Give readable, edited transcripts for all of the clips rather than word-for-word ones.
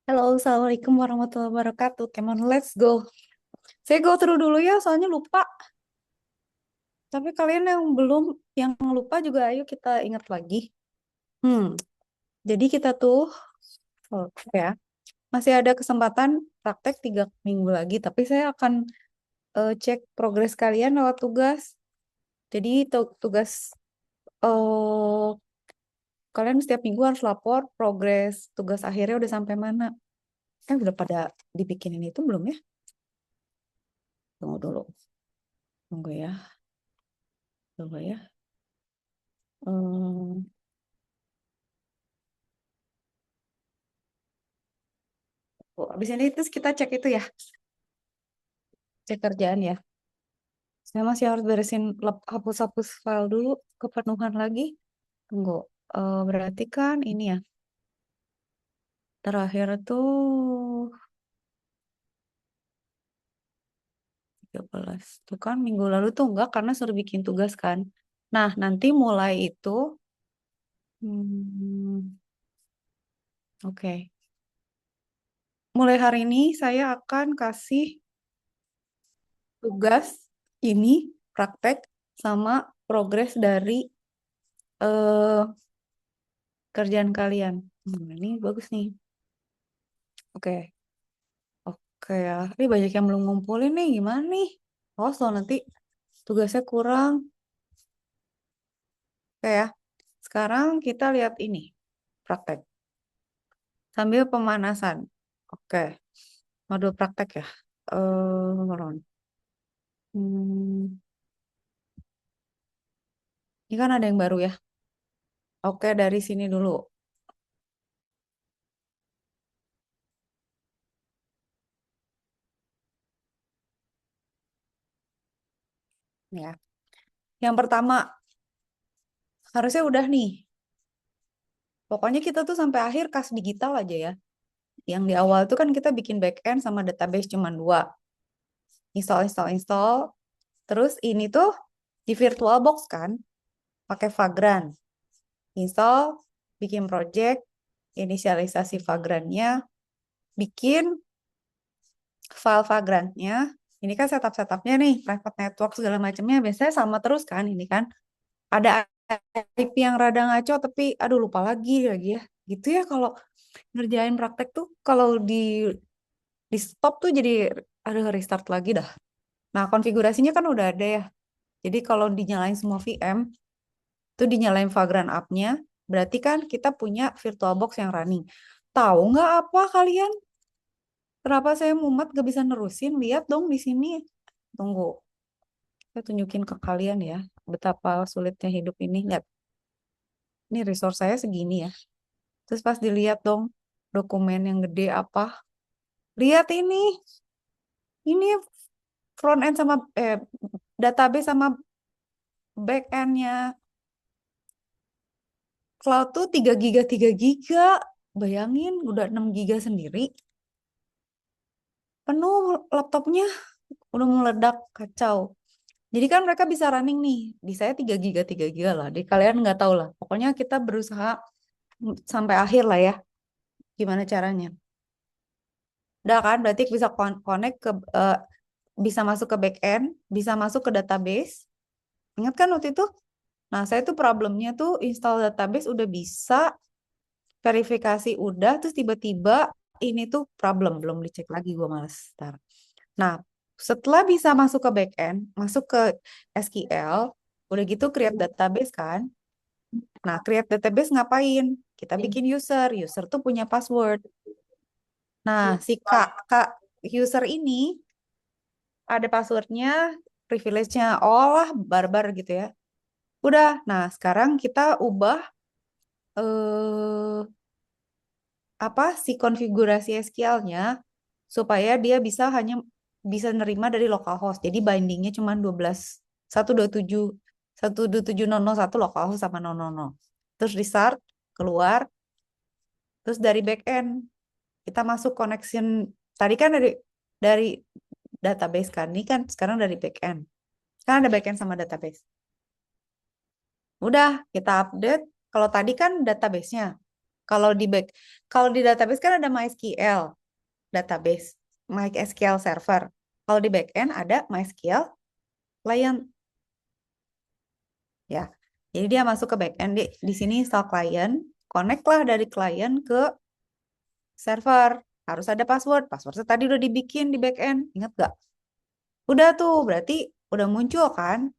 Halo, Assalamualaikum warahmatullahi wabarakatuh. Come on, let's go. Saya go through dulu ya, soalnya lupa. Tapi kalian yang belum, yang lupa juga ayo kita ingat lagi. Hmm, jadi kita tuh, ya, masih ada kesempatan praktek 3 minggu lagi. Tapi saya akan cek progres kalian lewat tugas. Jadi tugas eh kalian setiap minggu harus lapor progres tugas akhirnya udah sampai mana. Udah pada dibikinin itu belum ya? Tunggu dulu, tunggu ya, tunggu ya. Hmm, Abis ini terus kita cek itu ya, cek kerjaan ya. Saya masih harus beresin hapus-hapus file dulu, kepenuhan lagi. Tunggu, berarti kan ini ya, terakhir tuh 13. Tuh kan minggu lalu tuh enggak karena suruh bikin tugas kan. Nah, nanti mulai itu, hmm, oke. Mulai hari ini saya akan kasih tugas ini, praktek, sama progres dari eh, kerjaan kalian. Ini bagus nih. Oke. Oke ya, ini banyak yang belum ngumpulin nih, gimana nih? Awas loh nanti tugasnya kurang. Oke ya, sekarang kita lihat ini, praktek. Sambil pemanasan. Oke, modul praktek ya. Hold. Hmm, ini kan ada yang baru ya. Oke, dari sini dulu. Ya. Yang pertama, harusnya udah nih. Pokoknya kita tuh sampai akhir kas digital aja ya. Yang di awal tuh kan kita bikin backend sama database cuma dua. Install, install, install. Terus ini tuh di VirtualBox kan, pakai Vagrant. Install, bikin project, inisialisasi Vagrantnya, bikin file Vagrantnya. Ini kan setup-setupnya nih, private network segala macamnya biasanya sama terus kan ini kan. Ada IP yang rada ngaco tapi aduh lupa lagi ya. Gitu ya kalau ngerjain praktek tuh kalau di stop tuh jadi aduh restart lagi dah. Nah, konfigurasinya kan udah ada ya. Jadi kalau dinyalain semua VM, tuh dinyalain Vagrant app-nya, berarti kan kita punya VirtualBox yang running. Tahu nggak apa kalian? Kenapa saya mumet gak bisa nerusin? Lihat dong di sini. Tunggu, saya tunjukin ke kalian ya, betapa sulitnya hidup ini. Lihat, ini resource saya segini ya. Terus pas dilihat dong, dokumen yang gede apa? Lihat ini front end sama database sama back end-nya cloud tuh 3 giga. Bayangin, udah 6 giga sendiri. Penuh laptopnya, udah meledak, kacau. Jadi kan mereka bisa running nih, di saya 3 giga lah. Di kalian nggak tahu lah. Pokoknya kita berusaha sampai akhir lah ya. Gimana caranya? Udah kan, berarti bisa connect ke, bisa masuk ke backend, bisa masuk ke database. Ingat kan waktu itu? Nah, saya tuh problemnya tuh install database udah bisa, verifikasi udah, terus tiba-tiba ini tuh problem, belum dicek lagi, gue males. Ntar. Nah, setelah bisa masuk ke backend, masuk ke SQL, udah gitu create database kan. Nah, create database ngapain? Kita bikin user tuh punya password. Nah, si kak user ini ada passwordnya, privilege-nya, olah barbar gitu ya. Udah, nah sekarang kita ubah eh apa si konfigurasi SQL-nya supaya dia bisa hanya bisa nerima dari localhost. Jadi bindingnya cuma 12 127 127.001 localhost sama 000. Terus restart, keluar, terus dari backend kita masuk connection tadi kan dari database kan. Ini kan sekarang dari backend. Kan ada backend sama database. Udah, kita update. Kalau tadi kan database-nya. Kalau di back, kalau di database kan ada MySQL database, MySQL server. Kalau di backend ada MySQL client, ya. Jadi dia masuk ke backend di sini install client, connect lah dari client ke server. Harus ada password. Passwordnya tadi udah dibikin di backend, ingat gak? Udah tuh, berarti udah muncul kan?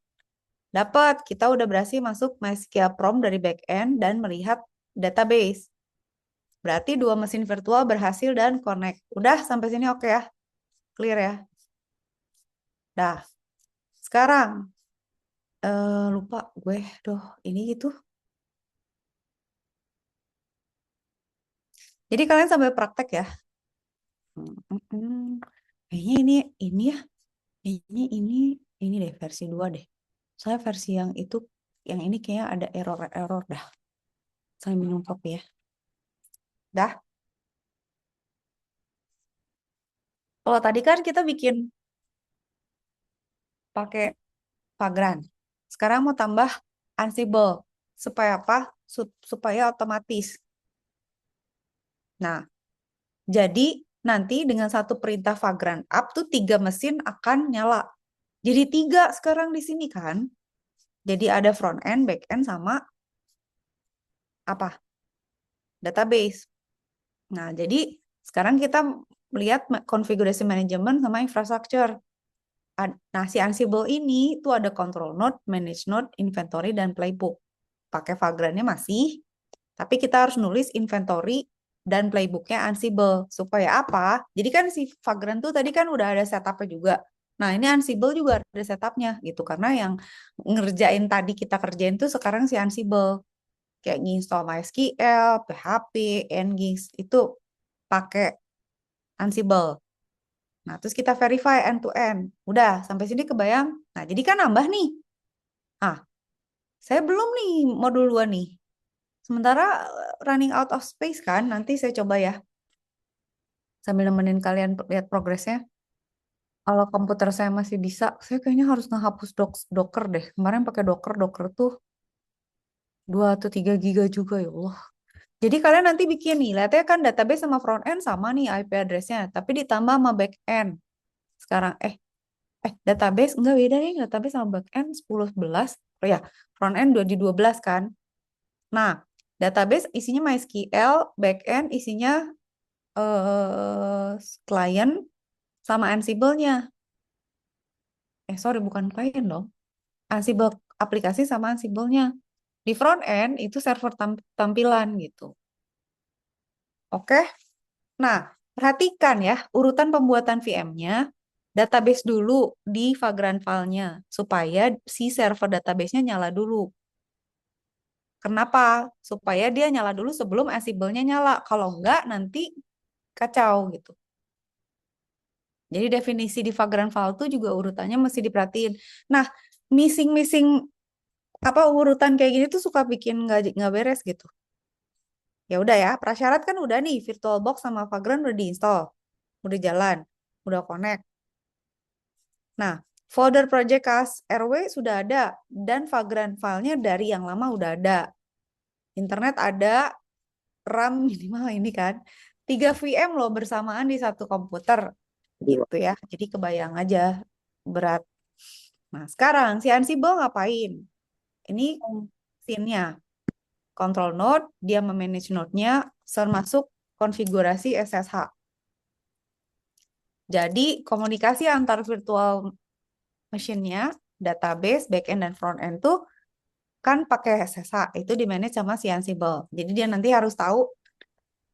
Dapat, kita udah berhasil masuk MySQL prompt dari backend dan melihat database. Berarti dua mesin virtual berhasil dan connect. Udah sampai sini oke ya? Clear ya? Dah. Sekarang lupa gue. Duh, ini gitu. Jadi kalian sambil praktek ya. Kayaknya ini ya. Ini deh versi 2 deh. Saya versi yang itu yang ini kayaknya ada error dah. Saya minum kopi ya. Dah. Kalau tadi kan kita bikin pakai Vagrant. Sekarang mau tambah Ansible. Supaya apa? Supaya otomatis. Nah, jadi nanti dengan satu perintah Vagrant up tuh 3 mesin akan nyala. Jadi 3 sekarang di sini kan. Jadi ada front end, back end, sama apa? Database. Nah, jadi sekarang kita melihat konfigurasi manajemen sama infrastructure. Nah, si Ansible ini tuh ada control node, manage node, inventory, dan playbook. Pakai Vagrant-nya masih, tapi kita harus nulis inventory dan playbooknya Ansible. Supaya apa? Jadi kan si Vagrant tuh tadi kan udah ada setupnya juga. Nah, ini Ansible juga ada setupnya gitu. Karena yang ngerjain tadi kita kerjain tuh sekarang si Ansible. Kayak nginstall MySQL, PHP, Nginx, itu pakai Ansible. Nah, terus kita verify end to end. Udah, sampai sini kebayang. Nah, jadi kan nambah nih. Ah, saya belum nih modul 2 nih. Sementara running out of space kan, nanti saya coba ya. Sambil nemenin kalian lihat progresnya. Kalau komputer saya masih bisa, saya kayaknya harus ngehapus Docker deh. Kemarin pakai Docker tuh 2 atau 3 giga juga ya Allah. Jadi kalian nanti bikin nih, lihatnya kan database sama front end sama nih IP address-nya, tapi ditambah sama back end. Sekarang database enggak beda nih, database sama back end 10 11. Oh ya, front end 2 di 12 kan. Nah, database isinya MySQL, back end isinya client sama Ansible-nya. Sorry, bukan klien dong. Ansible aplikasi sama Ansible-nya. Di front end itu server tampilan gitu. Oke? Nah, perhatikan ya urutan pembuatan VM-nya. Database dulu di Vagrant file-nya supaya si server database-nya nyala dulu. Kenapa? Supaya dia nyala dulu sebelum Ansible-nya nyala. Kalau enggak nanti kacau gitu. Jadi definisi di Vagrant file itu juga urutannya mesti diperhatiin. Nah, missing apa urutan kayak gini tuh suka bikin nggak beres gitu. Ya udah ya, prasyarat kan udah nih, VirtualBox sama Vagrant udah diinstal, udah jalan, udah connect. Nah, folder project CAS RW sudah ada dan Vagrant filenya dari yang lama udah ada. Internet ada, RAM minimal ini kan. 3 VM loh bersamaan di satu komputer gitu ya. Jadi kebayang aja berat. Nah, sekarang si Ansible ngapain? Ini scene-nya. Control node, dia memanage node-nya termasuk konfigurasi SSH. Jadi komunikasi antar virtual machine-nya, database, backend, dan front-end tuh kan pakai SSH. Itu di manage sama si Ansible. Jadi dia nanti harus tahu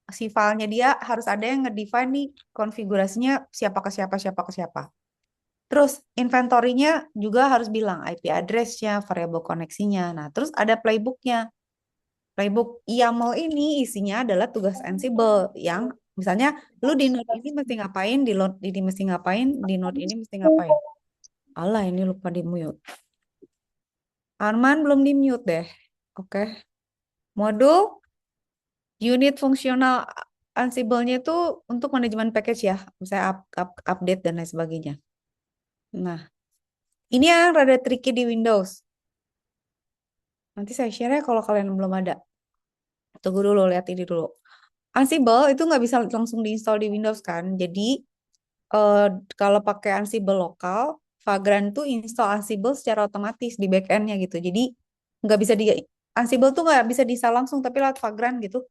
si filenya dia harus ada yang nge-define nih konfigurasinya siapa ke siapa, siapa ke siapa. Terus inventory-nya juga harus bilang IP address-nya, variable koneksinya. Nah, terus ada playbook-nya. Playbook YAML ini isinya adalah tugas Ansible yang misalnya lu di node ini mesti ngapain, di node ini mesti ngapain, di node ini mesti ngapain. Alah, ini lupa di mute. Arman belum di mute deh. Oke. Modul unit fungsional Ansible-nya itu untuk manajemen package ya, misalnya update dan lain sebagainya. Nah, ini yang rada tricky di Windows. Nanti saya share ya kalau kalian belum ada. Tunggu dulu, lihat ini dulu. Ansible itu nggak bisa langsung diinstal di Windows kan. Jadi eh, kalau pakai Ansible lokal, Vagrant tuh install Ansible secara otomatis di backend-nya gitu. Jadi nggak bisa di Ansible tuh nggak bisa diinstal langsung, tapi lewat Vagrant gitu.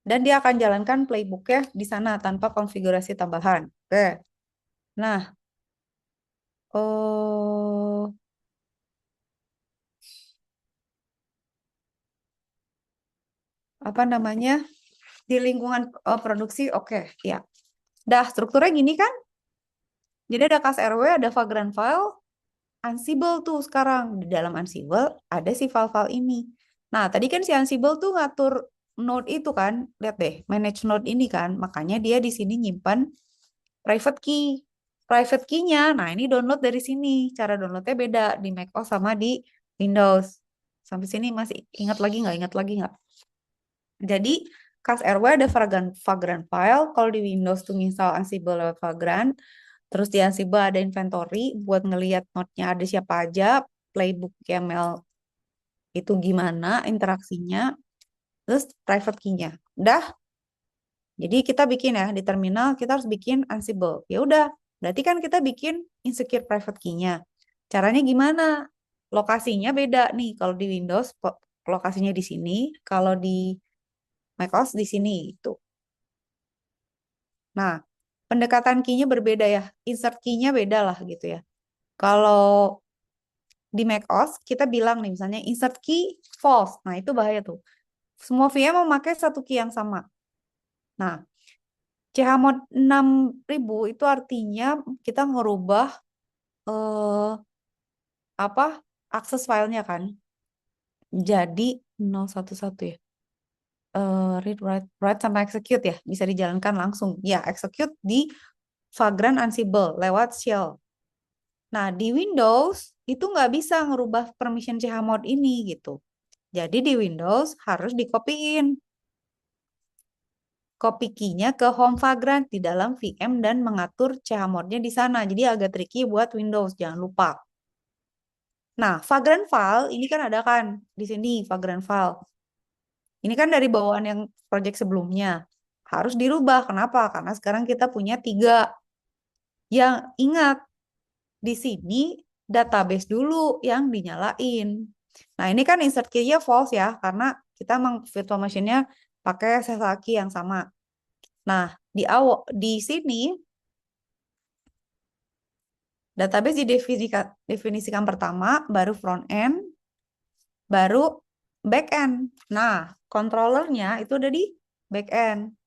Dan dia akan jalankan playbook-nya di sana tanpa konfigurasi tambahan. Oke. Nah, oh apa namanya? Di lingkungan produksi, oke, ya. Dah, strukturnya gini kan? Jadi ada kas RW, ada Vagrant file, Ansible tuh sekarang. Di dalam Ansible ada si file-file ini. Nah, tadi kan si Ansible tuh ngatur node itu kan. Lihat deh, manage node ini kan. Makanya dia di sini nyimpan private key. Private key-nya, nah ini download dari sini. Cara downloadnya beda di macOS sama di Windows. Sampai sini masih ingat lagi nggak? Ingat lagi nggak? Jadi, kas RW ada Vagrant file. Kalau di Windows tuh install Ansible lewat Vagrant. Terus di Ansible ada inventory buat ngelihat node-nya ada siapa aja, playbook YAML itu gimana interaksinya, terus private key-nya. Udah, jadi kita bikin ya di terminal kita harus bikin Ansible. Ya udah, berarti kan kita bikin insecure private key-nya. Caranya gimana? Lokasinya beda nih. Kalau di Windows lokasinya di sini, kalau di macOS di sini itu. Nah, pendekatan key-nya berbeda ya. Insert key-nya beda lah gitu ya. Kalau di macOS kita bilang nih misalnya insert key false. Nah, itu bahaya tuh. Semua VM memakai satu key yang sama. Nah, chmod 6000 itu artinya kita ngerubah eh, apa akses filenya kan. Jadi 011 ya. Read, write sama execute ya, bisa dijalankan langsung. Ya, execute di Vagrant Ansible lewat shell. Nah, di Windows itu nggak bisa ngerubah permission chmod ini gitu. Jadi di Windows harus dikopiin copy key-nya ke home Vagrant di dalam VM dan mengatur chmod-nya di sana. Jadi agak tricky buat Windows, jangan lupa. Nah, Vagrant file ini kan ada kan di sini Vagrant file. Ini kan dari bawaan yang project sebelumnya. Harus dirubah. Kenapa? Karena sekarang kita punya 3. Yang ingat, di sini database dulu yang dinyalain. Nah, ini kan insert key-nya false ya, karena kita memang virtual machine-nya pakai SSH key yang sama. Nah, di sini database didefinisikan pertama, baru front end, baru back end. Nah, controllernya itu udah di back end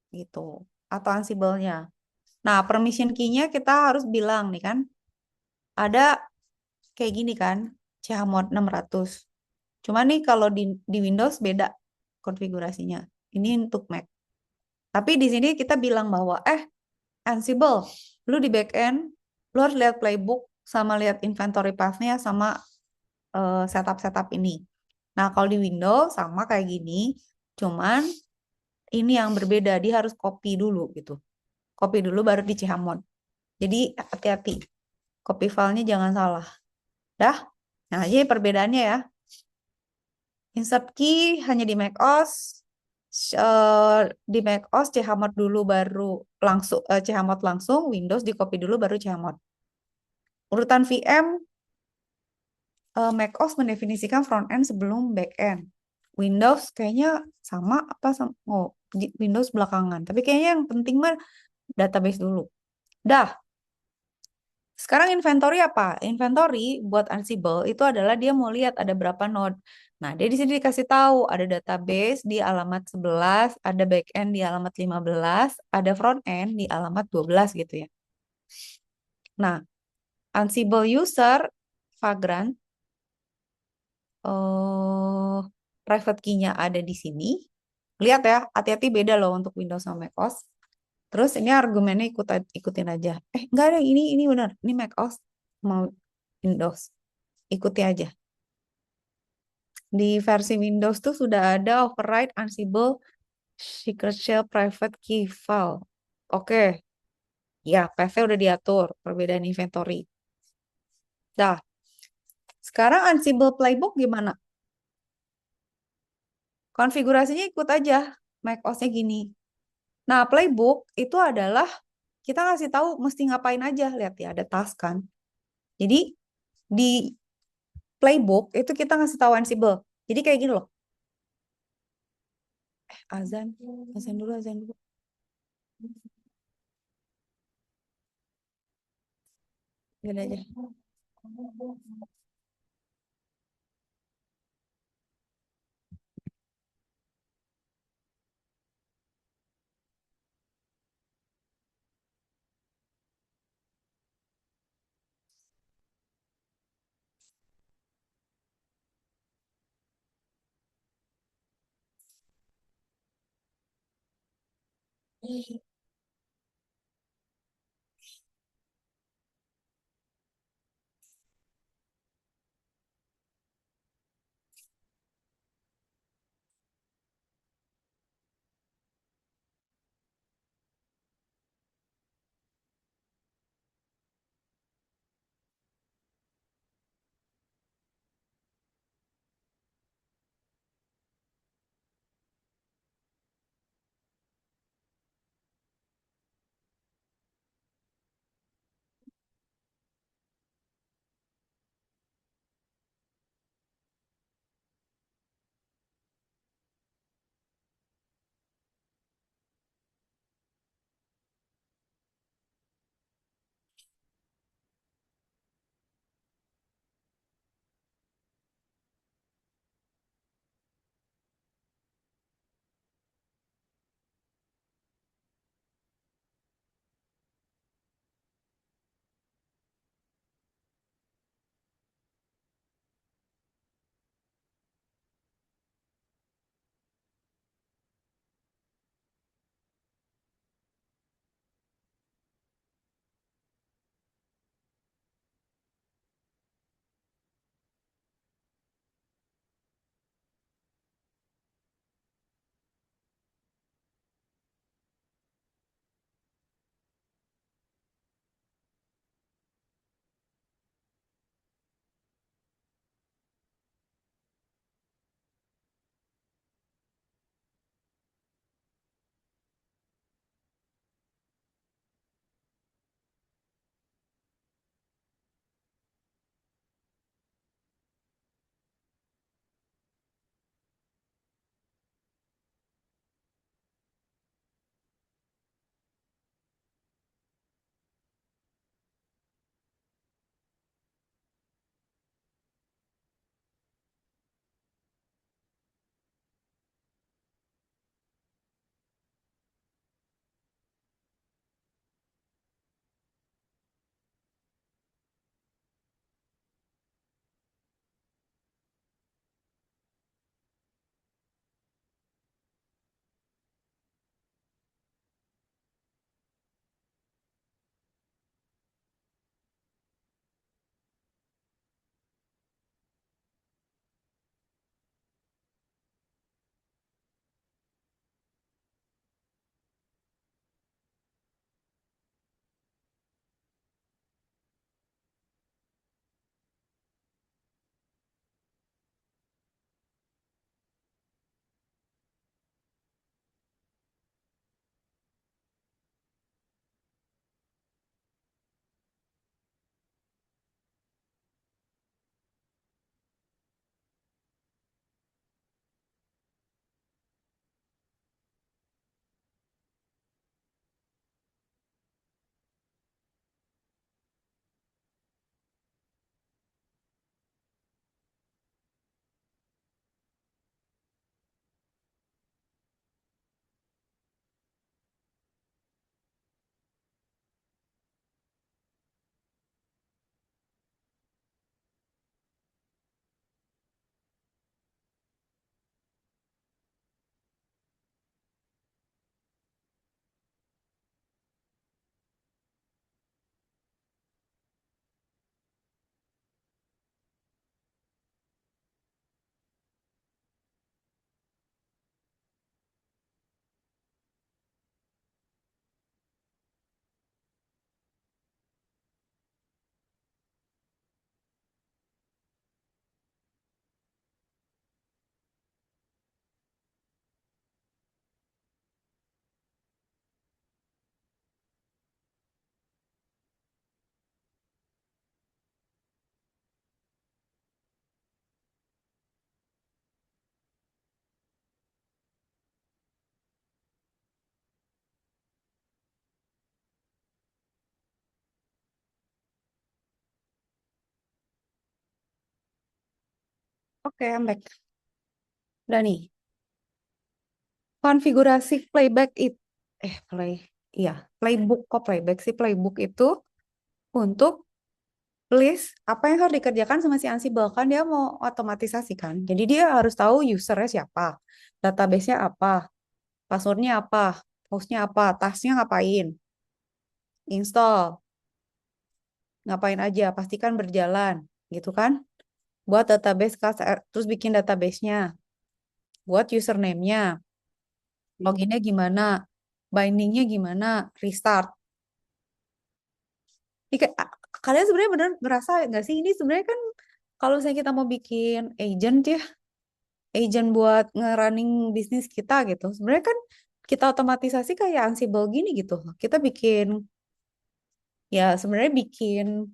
gitu, atau Ansible-nya. Nah, permission key-nya kita harus bilang nih kan, ada kayak gini kan, chmod 600. Cuma nih kalau di Windows beda konfigurasinya. Ini untuk Mac. Tapi di sini kita bilang bahwa Ansible, lu di backend, lu harus lihat playbook sama lihat inventory path-nya sama setup-setup ini. Nah, kalau di Windows sama kayak gini, cuman ini yang berbeda, dia harus copy dulu gitu. Copy dulu baru di chmod. Jadi hati-hati, copy filenya jangan salah. Dah? Nah, jadi perbedaannya ya. Insert key hanya di macOS, di macOS chmod dulu baru langsung chmod langsung, Windows di copy dulu baru chmod. Urutan VM macOS mendefinisikan front end sebelum back end. Windows kayaknya sama apa sama oh Windows belakangan. Tapi kayaknya yang penting mah database dulu. Dah, sekarang inventory apa? Inventory buat Ansible itu adalah dia mau lihat ada berapa node. Nah, dia di sini dikasih tahu ada database di alamat 11, ada backend di alamat 15, ada front end di alamat 12 gitu ya. Nah, Ansible user Vagrant eh private key-nya ada di sini. Lihat ya, hati-hati beda loh untuk Windows sama macOS. Terus ini argumennya ikutin aja. Enggak ada ini benar. Ini macOS mau Windows. Ikuti aja. Di versi Windows tuh sudah ada override Ansible secret shell private key file. Oke, ya PV udah diatur perbedaan inventory. Dah, sekarang Ansible playbook gimana? Konfigurasinya ikut aja macOS-nya gini. Nah, playbook itu adalah kita ngasih tahu mesti ngapain aja. Lihat ya, ada task kan. Jadi di playbook itu kita ngasih tahu Ansible. Jadi kayak gini loh. Azan, azan dulu, azan dulu. Gini aja. Oke, I'm back. Udah nih. Konfigurasi playback itu, iya, playbook kok playback sih playbook itu untuk list apa yang harus dikerjakan sama si Ansible kan dia mau otomatisasi kan. Jadi dia harus tahu usernya siapa, database-nya apa, passwordnya apa, hostnya apa, tasknya ngapain, install, ngapain aja, pastikan berjalan, gitu kan. Buat database class, terus bikin database-nya, buat username-nya, loginnya gimana, bindingnya gimana, restart. Ini kalian sebenarnya bener ngerasa nggak sih ini sebenarnya kan kalau misalnya kita mau bikin agent ya, agent buat nge-running bisnis kita gitu. Sebenarnya kan kita otomatisasi kayak Ansible gini gitu. Kita bikin ya sebenarnya bikin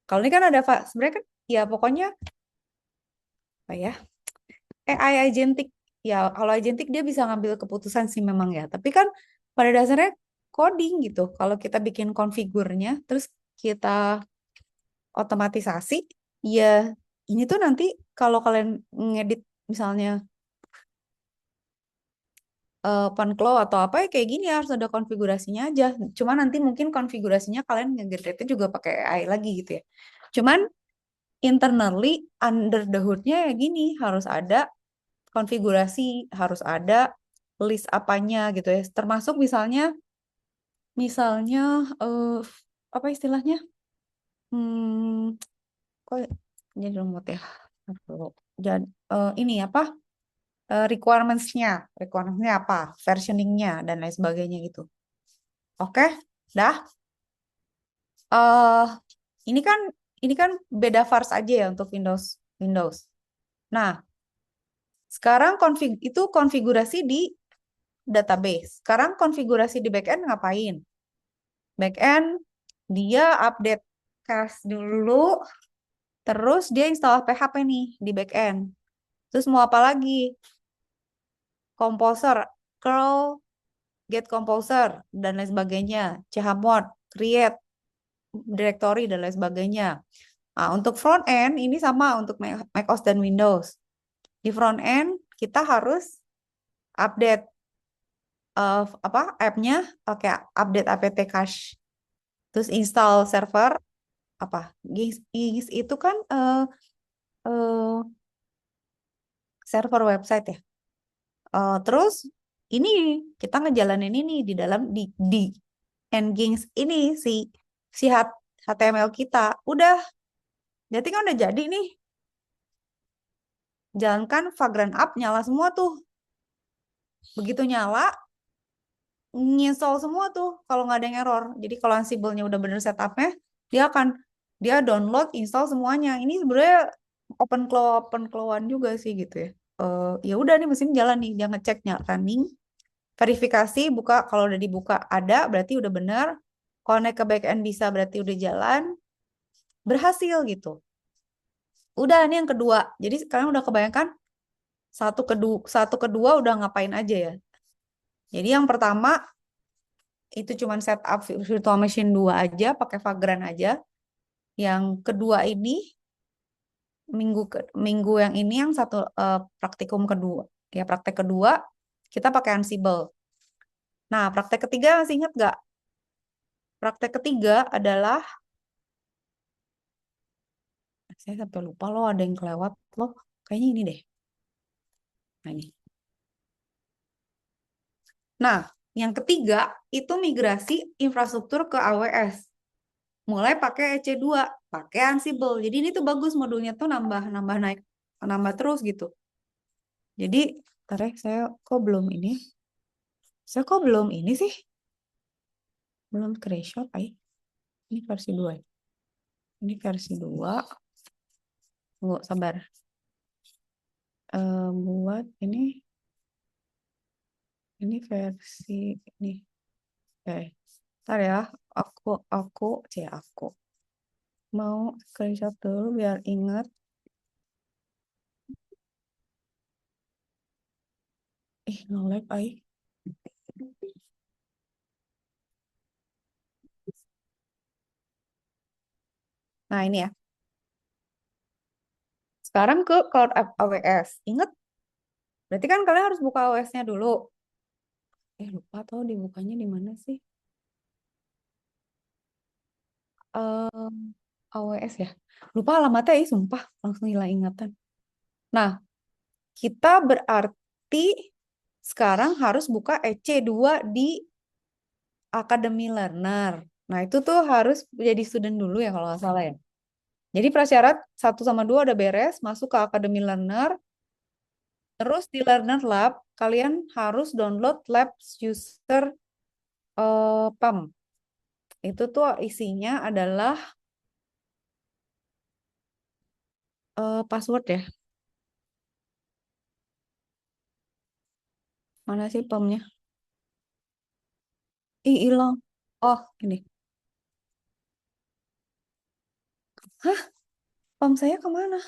kalau ini kan ada sebenarnya kan ya pokoknya apa ya AI agentic ya kalau agentic dia bisa ngambil keputusan sih memang ya. Tapi kan pada dasarnya coding gitu. Kalau kita bikin konfigurnya terus kita otomatisasi, ya ini tuh nanti kalau kalian ngedit misalnya OpenClaw atau apa ya kayak gini harus ada konfigurasinya aja. Cuma nanti mungkin konfigurasinya kalian nge-generate juga pakai AI lagi gitu ya. Cuman internally under the hood-nya ya gini harus ada konfigurasi, harus ada list apanya gitu ya. Termasuk misalnya eh apa istilahnya? Hmm, kok jadi lumut ya? Dan ini apa? Requirements-nya apa, versioning-nya dan lain sebagainya gitu. Oke, dah. eh ini kan beda vars aja ya untuk Windows Windows. Nah, sekarang itu konfigurasi di database. Sekarang konfigurasi di backend ngapain? Backend dia update cache dulu, terus dia install PHP nih di backend. Terus mau apa lagi? Composer, curl, get composer dan lain sebagainya, chmod, create directory dan lain sebagainya. Nah, untuk front end ini sama untuk macOS dan Windows. Di front end kita harus update apa app-nya pakai update apt cache. Terus install server apa? Gis itu kan eh, server website ya. Terus ini kita ngejalanin ini di dalam di Nginx ini si si HTML kita udah jadi kan udah jadi nih jalankan Vagrant app nyala semua tuh begitu nyala nginstall semua tuh kalau nggak ada yang error jadi kalau Ansible-nya udah bener setupnya dia akan dia download install semuanya ini sebenarnya open claw juga sih gitu ya. Ya udah nih mesin jalan nih jangan ngeceknya running verifikasi buka kalau udah dibuka ada berarti udah bener connect ke backend bisa berarti udah jalan berhasil gitu. Udah ini yang kedua. Jadi sekarang udah kebayangkan satu kedua udah ngapain aja ya. Jadi yang pertama itu cuman setup virtual machine 2 aja pakai Vagrant aja. Yang kedua ini minggu yang ini yang satu praktikum kedua. Ya praktek kedua kita pakai Ansible. Nah, praktek ketiga masih ingat nggak? Praktek ketiga adalah saya sampai lupa loh ada yang kelewat loh. Kayaknya ini deh. Nah, ini. Nah, yang ketiga itu migrasi infrastruktur ke AWS. Mulai pakai EC2, pakai Ansible. Jadi ini tuh bagus modulnya tuh nambah nambah naik nambah terus gitu. Jadi, tarik saya kok belum ini? Saya kok belum ini sih? Belum screenshot, ay. Ini versi 2. Ini versi 2. Tunggu, sabar. Buat ini versi ini. Oke. Ntar ya, aku mau screenshot dulu biar ingat. Nge-lag, ay. Nah, ini ya. Sekarang ke Cloud AWS. Ingat, berarti kan kalian harus buka AWS-nya dulu. Lupa tau dibukanya di mana sih? Eh, AWS ya. Lupa alamatnya, sumpah. Langsung hilang ingatan. Nah, kita berarti sekarang harus buka EC2 di Academy Learner. Nah, itu tuh harus jadi student dulu ya kalau nggak salah ya. Jadi prasyarat 1 sama 2 udah beres, masuk ke Academy Learner. Terus di Learner Lab, kalian harus download Labs User PAM. Itu tuh isinya adalah password ya. Mana sih PAM-nya? Ih, hilang. Oh, ini. Hah? PAM saya kemana?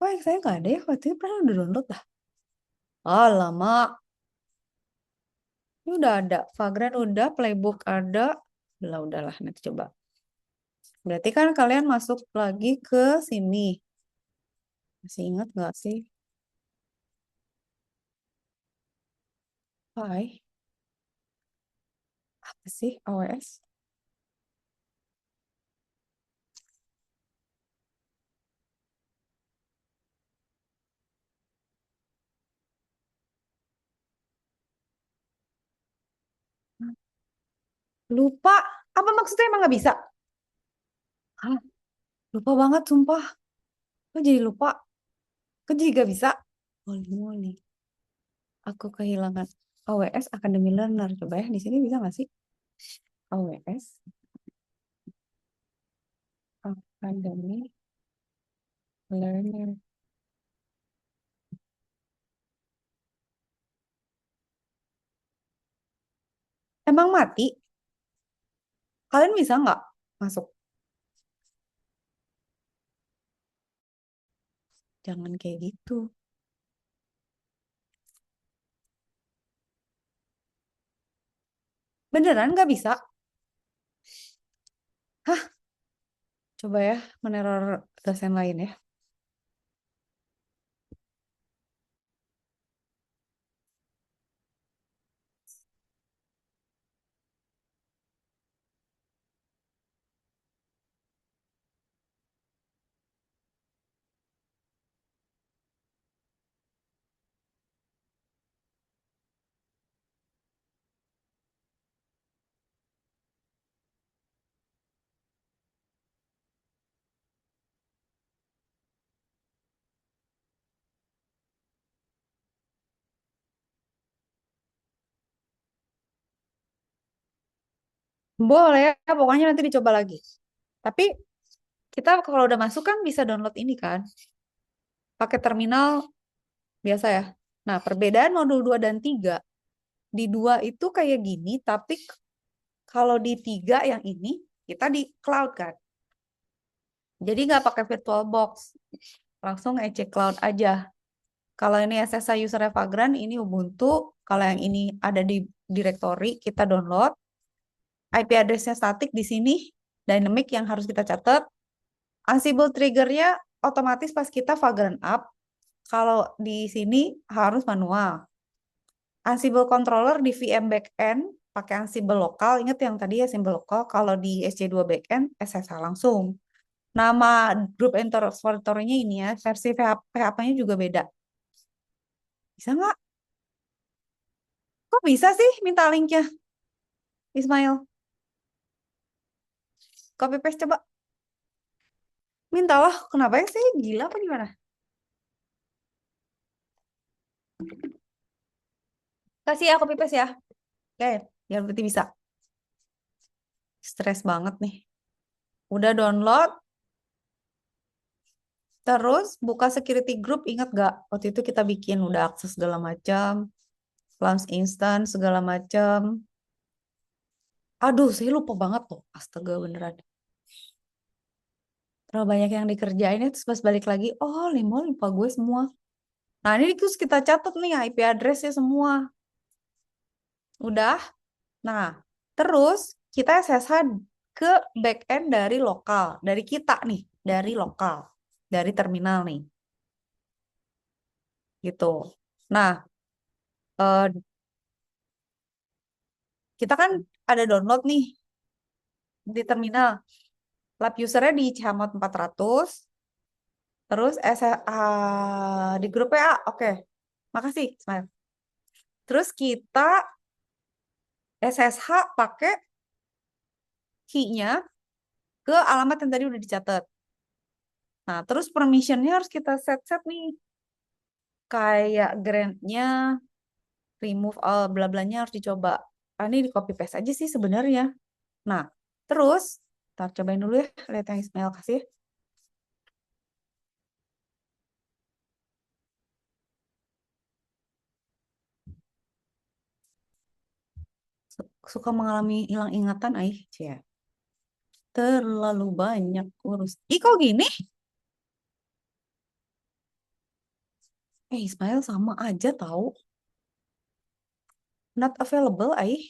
Wah, saya nggak ada ya. Waktu itu pernah udah download lah. Ah, lama. Ini udah ada. Vagrant udah, Playbook ada. Udahlah, nanti coba. Berarti kan kalian masuk lagi ke sini. Masih ingat nggak sih? Hai, apa sih AWS? Lupa. Apa maksudnya emang nggak bisa? Hah? Lupa banget, sumpah. Kok jadi lupa? Kok jadi nggak bisa? Holy moly. Aku kehilangan AWS Academy Learner. Coba ya, di sini bisa nggak sih? AWS Academy Learner. Emang mati? Kalian bisa nggak masuk? Jangan kayak gitu. Beneran nggak bisa? Hah? Coba ya, meneror dosen lain ya. Boleh ya, pokoknya nanti dicoba lagi. Tapi kita kalau udah masuk kan bisa download ini kan, pakai terminal biasa ya. Nah, perbedaan modul 2 dan 3, di 2 itu kayak gini, tapi kalau di 3 yang ini, kita di cloud kan. Jadi nggak pakai VirtualBox, langsung EC Cloud aja. Kalau ini SSH user Vagrant, ini Ubuntu. Kalau yang ini ada di directory, kita download. IP address-nya statik di sini, dynamic yang harus kita catat. Ansible trigger-nya otomatis pas kita Vagrant up. Kalau di sini harus manual. Ansible controller di VM backend pakai Ansible lokal. Ingat yang tadi ya Ansible lokal. Kalau di SC2 backend SSH langsung. Nama group repository-nya ini ya, versi PHP-nya juga beda. Bisa nggak? Kok bisa sih minta linknya, Ismail? Copy paste coba. Mintalah. Kenapa ya sih? Gila apa gimana? Kasih ya copy paste ya. Oke, ya berarti bisa. Stres banget nih. Udah download, terus buka security group. Ingat gak? Waktu itu kita bikin udah akses segala macam, launch instant segala macam. Aduh, saya lupa banget tuh. Astaga, beneran. Terlalu banyak yang dikerjain ya, terus pas balik lagi, oh, Limo lupa gue semua. Nah, ini terus kita catat nih IP address-nya semua. Udah. Nah, terus kita SSH ke backend dari lokal, dari kita nih, dari lokal, dari terminal nih, gitu. Nah, eh, kita kan ada download nih di terminal. Lab usernya di Chmod 400, terus di grup PA, oke. Makasih, Smile. Terus kita SSH pakai key-nya ke alamat yang tadi udah dicatat. Nah, terus permission-nya harus kita set-set nih. Kayak grant-nya, remove all bla blanya harus dicoba. Ah, ini di copy paste aja sih sebenarnya. Nah, terus kita cobain dulu ya, lihat yang Ismail kasih. Suka mengalami hilang ingatan, Aih, cia. Terlalu banyak urus. Ih, kok gini? Ismail sama aja tahu. Not available, Aih.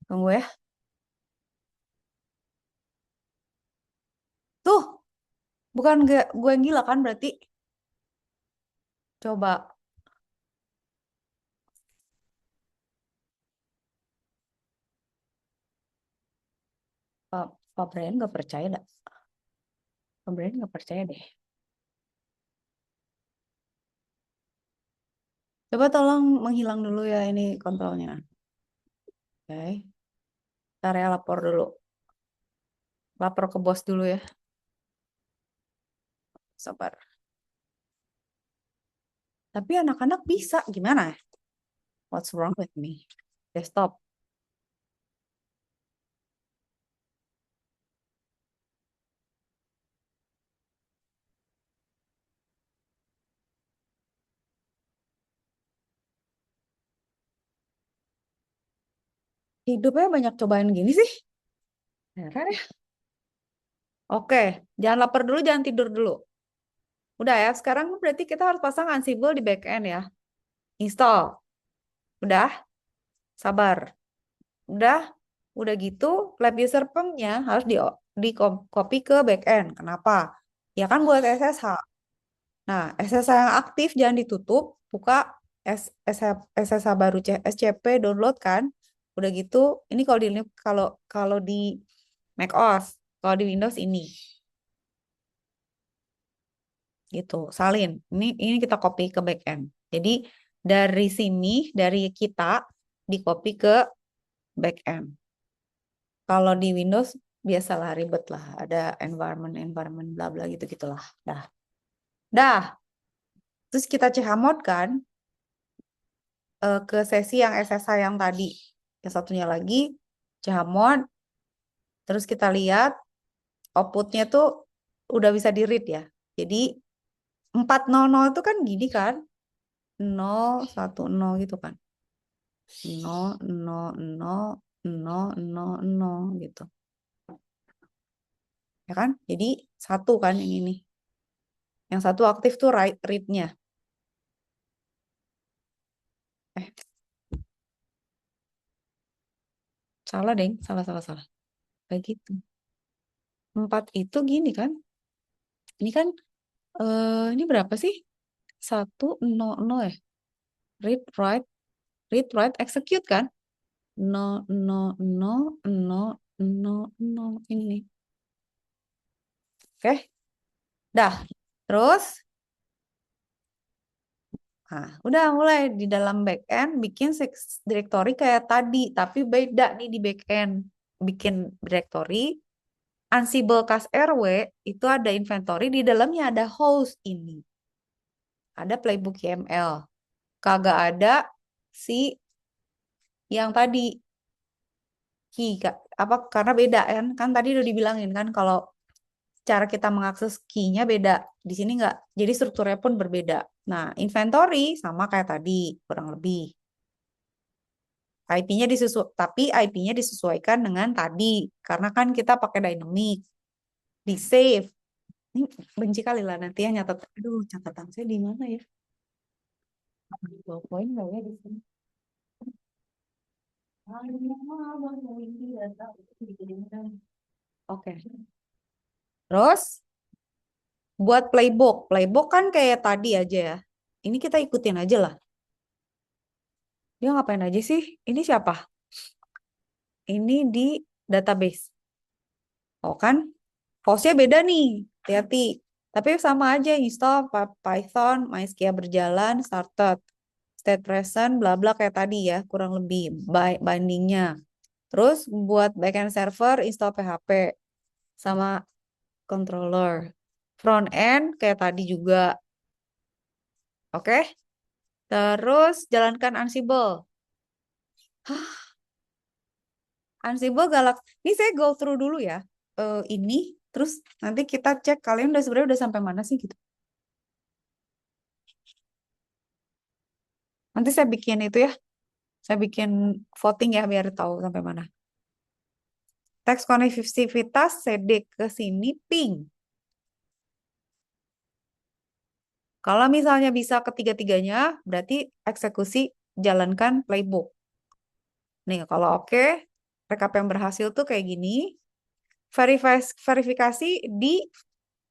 Tunggu ya. Tuh, bukan gue yang gila kan berarti. Coba. Pak Brian nggak percaya dah. Pak Brian nggak percaya deh. Coba tolong menghilang dulu ya ini kontrolnya. Oke. Kita lapor dulu. Lapor ke bos dulu ya. Sabar. Tapi anak-anak bisa. Gimana? What's wrong with me? Desktop. Hidupnya banyak cobaan gini sih. Heran ya. Oke. Jangan lapar dulu, jangan tidur dulu. Udah ya. Sekarang berarti kita harus pasang Ansible di backend ya. Install. Udah. Sabar. Udah. Udah gitu, lab user perm-nya harus di copy ke backend. Kenapa? Ya kan buat SSH. Nah, SSH yang aktif jangan ditutup, buka SSH baru SCP download kan. Udah gitu, ini kalau kalau di macOS, kalau di Windows ini gitu, salin. Ini kita copy ke backend. Jadi dari sini dari kita di copy ke backend. Kalau di Windows biasalah ribet lah, ada environment bla bla gitu gitulah. Dah. Dah. Terus kita chmod kan ke sesi yang SSH yang tadi. Yang satunya lagi chmod. Terus kita lihat outputnya tuh udah bisa di-read ya. Jadi 400 itu kan gini kan. 010 gitu kan. 00000 gitu. Ya kan? Jadi satu kan yang ini. Yang satu aktif tuh read-nya. Eh, salah deng. Salah. Kayak gitu. 4 itu gini kan. Ini kan, ini berapa sih? 100 ya. Read, write, execute kan? 00000 ini. Oke. Dah. Terus, nah, udah mulai di dalam backend bikin directory kayak tadi, tapi beda nih di backend. Bikin directory, Ansible Cast RW itu ada inventory, di dalamnya ada host ini. Ada playbook YML. Kagak ada si yang tadi key, apa karena beda kan tadi udah dibilangin kan kalau cara kita mengakses key-nya beda. Di sini nggak. Jadi strukturnya pun berbeda. Nah, inventory sama kayak tadi, kurang lebih. IP-nya tapi IP-nya disesuaikan dengan tadi. Karena kan kita pakai dynamic. Di save. Ini benci kali lah nanti ya nyatet. Aduh, catatan saya di mana ya? Bawa poin nggak ya di sini? Oke. Terus buat playbook. Playbook kan kayak tadi aja ya. Ini kita ikutin aja lah. Dia ngapain aja sih? Ini siapa? Ini di database. Oh kan? Hostnya beda nih. Hati-hati. Tapi sama aja install Python, MySQL berjalan, started, state present, bla bla kayak tadi ya, kurang lebih bindingnya. Terus buat backend server install PHP sama controller. Front end kayak tadi juga. Oke? Terus jalankan Ansible. Hah, Ansible galak. Ini saya go through dulu ya. Ini terus nanti kita cek kalian udah sebenarnya udah sampai mana sih gitu. Nanti saya bikin itu ya. Saya bikin voting ya biar tahu sampai mana. Teks konektivitas CD ke sini ping. Kalau misalnya bisa ketiga-tiganya, berarti eksekusi jalankan playbook. Nih, kalau oke, rekap yang berhasil tuh kayak gini. Verifikasi di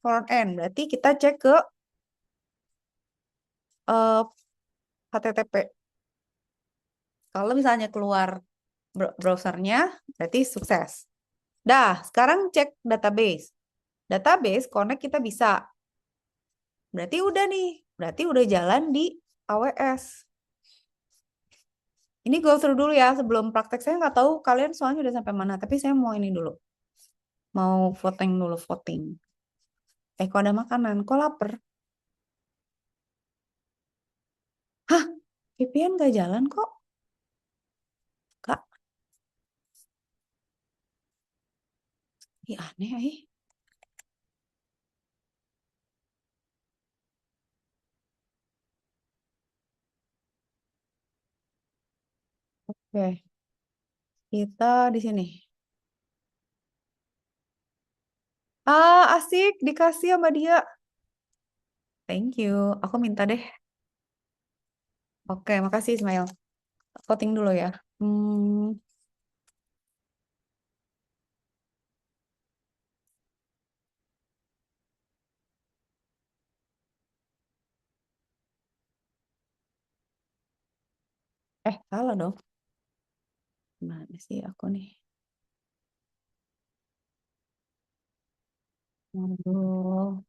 front end. Berarti kita cek ke eh, HTTP. Kalau misalnya keluar browsernya, berarti sukses. Dah, sekarang cek database. Database connect kita bisa. Berarti udah nih. Berarti udah jalan di AWS. Ini go through dulu ya sebelum praktek. Saya nggak tahu kalian soalnya udah sampai mana. Tapi saya mau ini dulu. Mau voting dulu, voting. Kok ada makanan? Kok lapar? Hah? VPN nggak jalan kok, Kak. Ih, aneh, ih. Oke, kita di sini. Ah, asik. Dikasih sama dia. Thank you. Aku minta deh. Oke, makasih Ismail. Voting dulu ya. Hmm, salah dong. Mana sih aku nih? Modul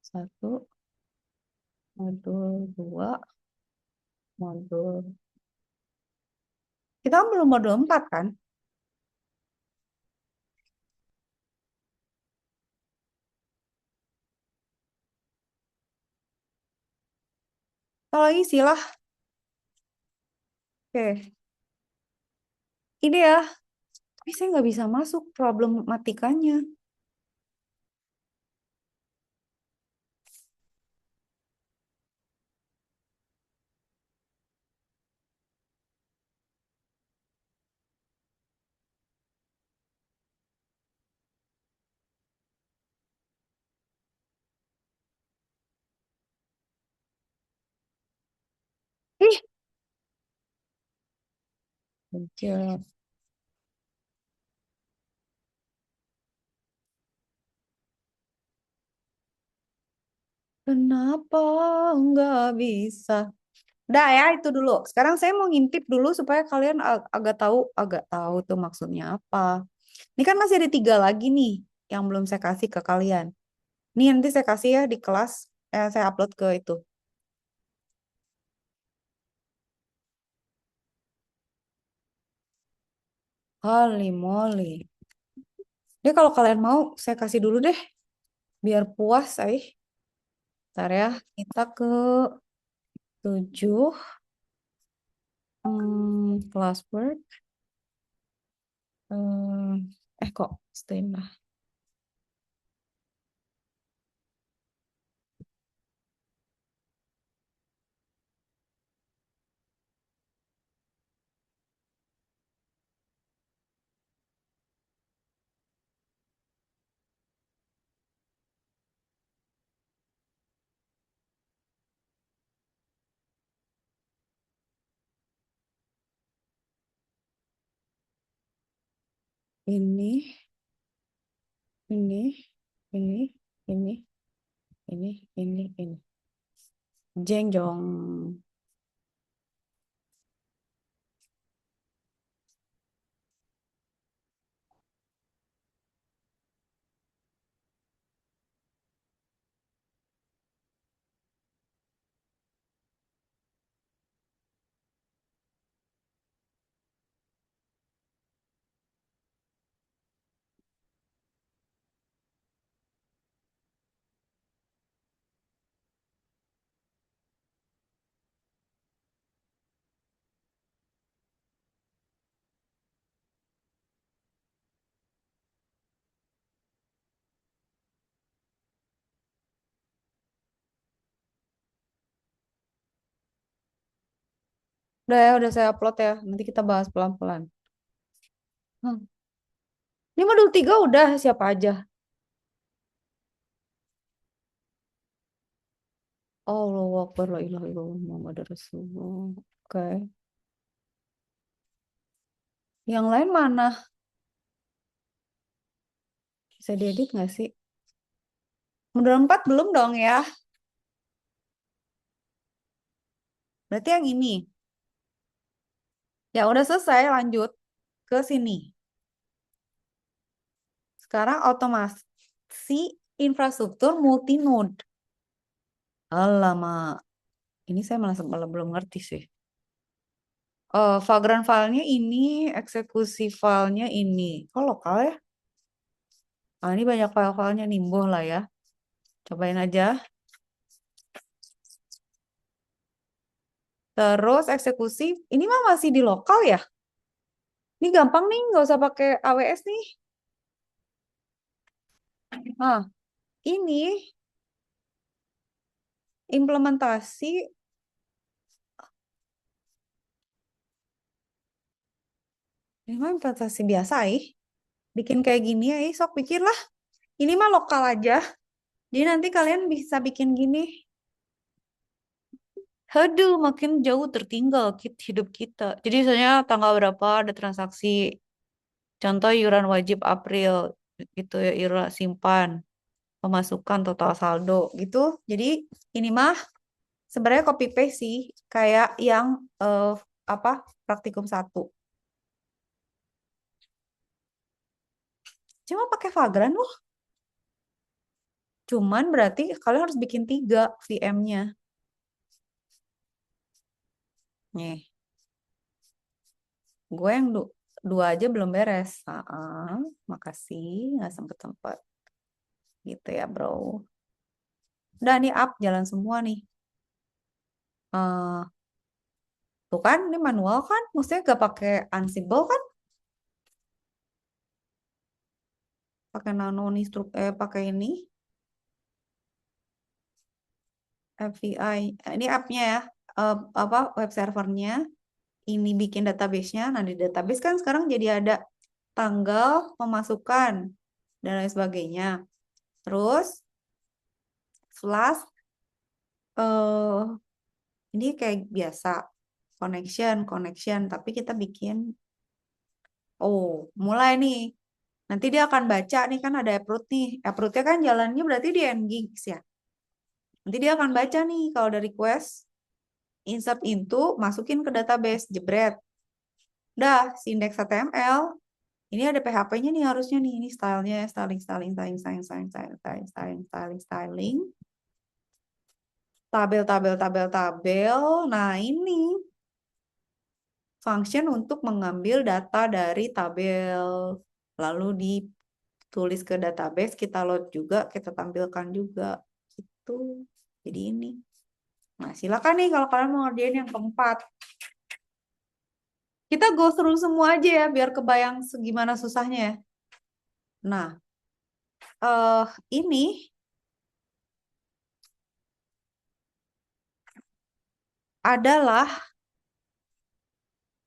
satu, modul dua, modul. Kita kan belum modul 4 kan? Kalau lagi silah. Oke, ini ya. Tapi saya nggak bisa masuk problematikanya. Ih, muncul. Kenapa nggak bisa? Udah ya, itu dulu. Sekarang saya mau ngintip dulu supaya kalian agak tahu tuh maksudnya apa. Ini kan masih ada 3 lagi nih yang belum saya kasih ke kalian. Ini nanti saya kasih ya di kelas. Saya upload ke itu. Holy moly. Jadi kalau kalian mau, saya kasih dulu deh. Biar puas, Ntar ya, kita ke 7. Classwork. Kok stream lah. ini, ini, ini, ini, ini. Jeng jong. Udah saya upload ya. Nanti kita bahas pelan-pelan. Hmm. Ini modul 3 udah siapa aja? Allahu Akbar, la ilaha illallah, Muhammadur Rasulullah. Oke. Yang lain mana? Bisa diedit nggak sih? Modul 4 belum dong ya? Berarti yang ini. Ya udah selesai, lanjut ke sini. Sekarang otomasi infrastruktur multinode. Alamak, ini saya malah belum ngerti sih. Vagrant filenya ini, eksekusi filenya ini. Kok lokal ya? Ah, ini banyak file-filenya nimbuh lah ya. Cobain aja. Terus eksekusi, ini mah masih di lokal ya? Ini gampang nih, nggak usah pakai AWS nih. Nah, ini implementasi, ini mah implementasi biasa bikin kayak gini ya, sok pikir lah. Ini mah lokal aja. Jadi nanti kalian bisa bikin gini. Aduh, makin jauh tertinggal hidup kita. Jadi misalnya tanggal berapa ada transaksi. Contoh iuran wajib April gitu ya, iuran simpan, pemasukan total saldo gitu. Jadi ini mah sebenarnya copy paste sih kayak yang apa praktikum 1. Cuma pakai Vagrant loh. Cuman berarti kalian harus bikin 3 VM-nya. Nih, gue yang 2 aja belum beres. Makasih, nggak sempet-sempet. Gitu ya, bro. Udah nih up, jalan semua nih. eh Tuh kan, ini manual kan? Maksudnya gak pakai Ansible kan? Pakai nano pakai ini API. Ini app-nya ya. Apa web servernya. Ini bikin database-nya. Nah, di database kan sekarang jadi ada tanggal pemasukan dan lain sebagainya. Terus Flask eh ini kayak biasa connection, tapi kita bikin mulai nih. Nanti dia akan baca nih kan ada uproot nih. Uproot-nya kan jalannya berarti di Nginx ya. Nanti dia akan baca nih kalau ada request insert into masukin ke database jebret. Dah, si index HTML ini ada PHP-nya nih harusnya nih. Ini stylenya styling. Tabel. Nah, ini function untuk mengambil data dari tabel. Lalu ditulis ke database, kita load juga, kita tampilkan juga. Gitu. Jadi ini. Nah, silakan nih kalau kalian mau ngerjain yang keempat. Kita go through semua aja ya, biar kebayang segimana susahnya ya. Nah, ini adalah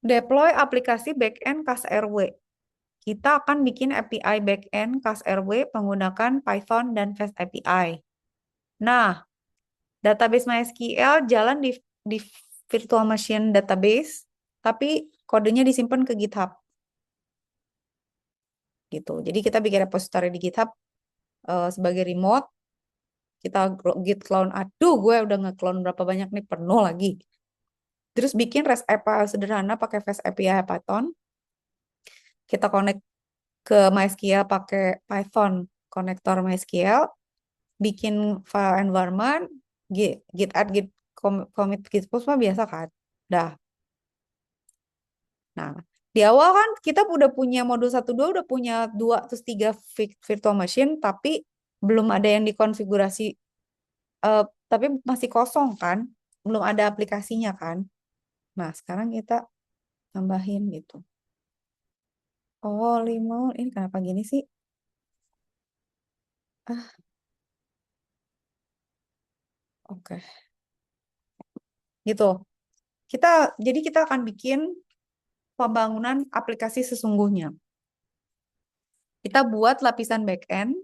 deploy aplikasi backend CAS RW. Kita akan bikin API backend CAS RW menggunakan Python dan Fast API. Nah, database MySQL jalan di virtual machine database, tapi kodenya disimpan ke GitHub. gitu. Jadi kita bikin repository di GitHub sebagai remote, kita git clone. Aduh, gue udah nge-clone berapa banyak nih, penuh lagi. Terus bikin REST API sederhana pakai REST API Python. Kita connect ke MySQL pakai Python konektor MySQL, bikin file environment, git add, git commit, git push mah biasa kan. Dah. Nah, di awal kan kita udah punya modul 1.2, udah punya 2 terus 3 virtual machine, tapi belum ada yang dikonfigurasi, eh, tapi masih kosong kan, belum ada aplikasinya kan. Nah, sekarang kita tambahin gitu. Oh, limau, ini kenapa gini sih? Ah, oke. Gitu. Kita jadi kita akan bikin pembangunan aplikasi sesungguhnya. Kita buat lapisan backend,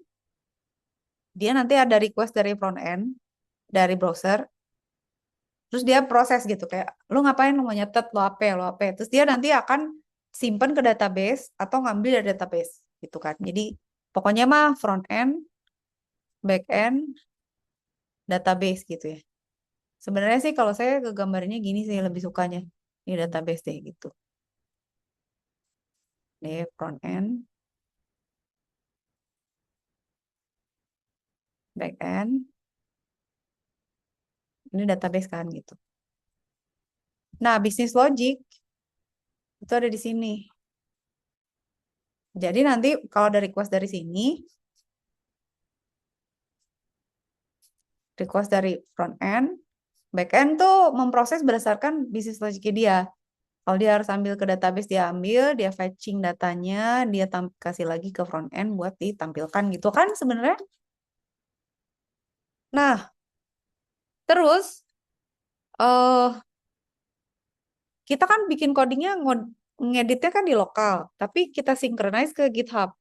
dia nanti ada request dari front end, dari browser, terus dia proses gitu kayak lu ngapain, lu mau nyetet, lo apa, terus dia nanti akan simpen ke database atau ngambil dari database gitu kan. Jadi pokoknya mah front end, back end, database gitu ya. Sebenarnya sih kalau saya ke gambarnya gini sih lebih sukanya, ini database deh gitu. Nih front end, back end, ini database kan gitu. Nah, bisnis logic itu ada di sini. Jadi nanti kalau ada request dari sini, request dari front end, back end tuh memproses berdasarkan bisnis logiknya dia. Kalau dia harus ambil ke database, dia ambil, dia fetching datanya, dia kasih lagi ke front end buat ditampilkan gitu kan sebenarnya. Nah, terus eh kita kan bikin codingnya, ngeditnya kan di lokal, tapi kita synchronize ke GitHub.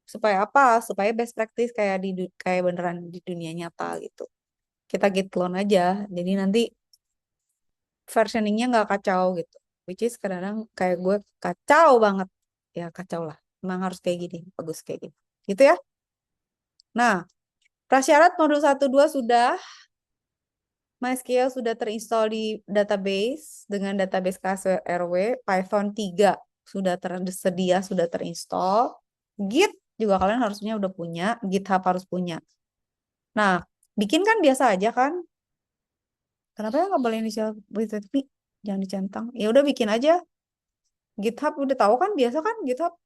Supaya apa? Supaya best practice kayak kayak beneran di dunia nyata gitu. Kita git clone aja. Jadi nanti versioningnya nggak kacau gitu. Which is kadang-kadang kayak gue kacau banget. Ya kacau lah. Emang harus kayak gini. Bagus kayak gini. Gitu ya. Nah, prasyarat modul 1.2 sudah. MySQL sudah terinstall di database dengan database KSRW. Python 3 sudah tersedia, sudah terinstall. Git juga kalian harusnya udah punya. GitHub harus punya. Nah, bikin kan biasa aja kan? Kenapa ya nggak boleh inisial tapi jangan dicentang. Ya udah bikin aja. GitHub udah tahu kan, biasa kan GitHub.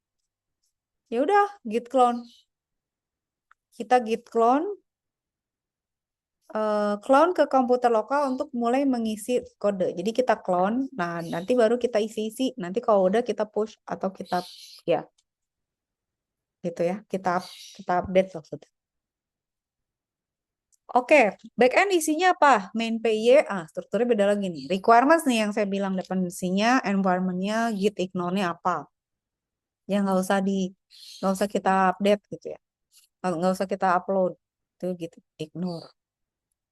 Ya udah, git clone. Kita git clone, clone ke komputer lokal untuk mulai mengisi kode. Jadi kita clone, nah nanti baru kita isi-isi. Nanti kalau udah kita push atau kita ya gitu ya. Kita update maksudnya. Oke, backend isinya apa? Main PY, strukturnya beda lagi nih. Requirements nih yang saya bilang dependensinya, environment-nya, git ignore-nya apa. Ya nggak usah kita update gitu ya. Nggak usah kita upload. Itu gitu, ignore.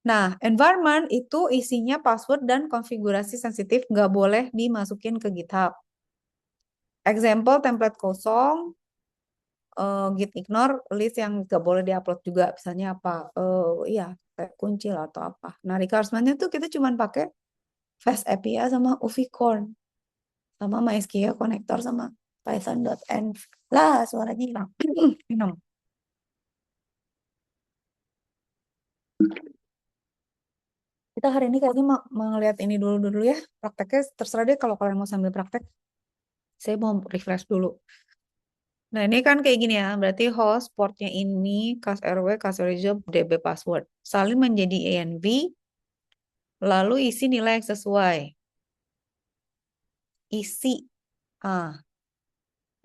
Nah, environment itu isinya password dan konfigurasi sensitif, nggak boleh dimasukin ke GitHub. Example, template kosong, git ignore, list yang nggak boleh diupload juga. Misalnya apa? Iya, kayak kunci lah atau apa. Nah, requirement-nya tuh kita cuma pakai Fast API sama UV-Core, sama MySQL connector, sama Python.env. Lah, suaranya hilang. Minum. Kita hari ini kayaknya mau ngeliat ini dulu ya. Prakteknya terserah deh kalau kalian mau sambil praktek. Saya mau refresh dulu. Nah, ini kan kayak gini ya. Berarti host portnya ini cas RW, cas reserve, DB password. Salin menjadi env, lalu isi nilai yang sesuai. Isi.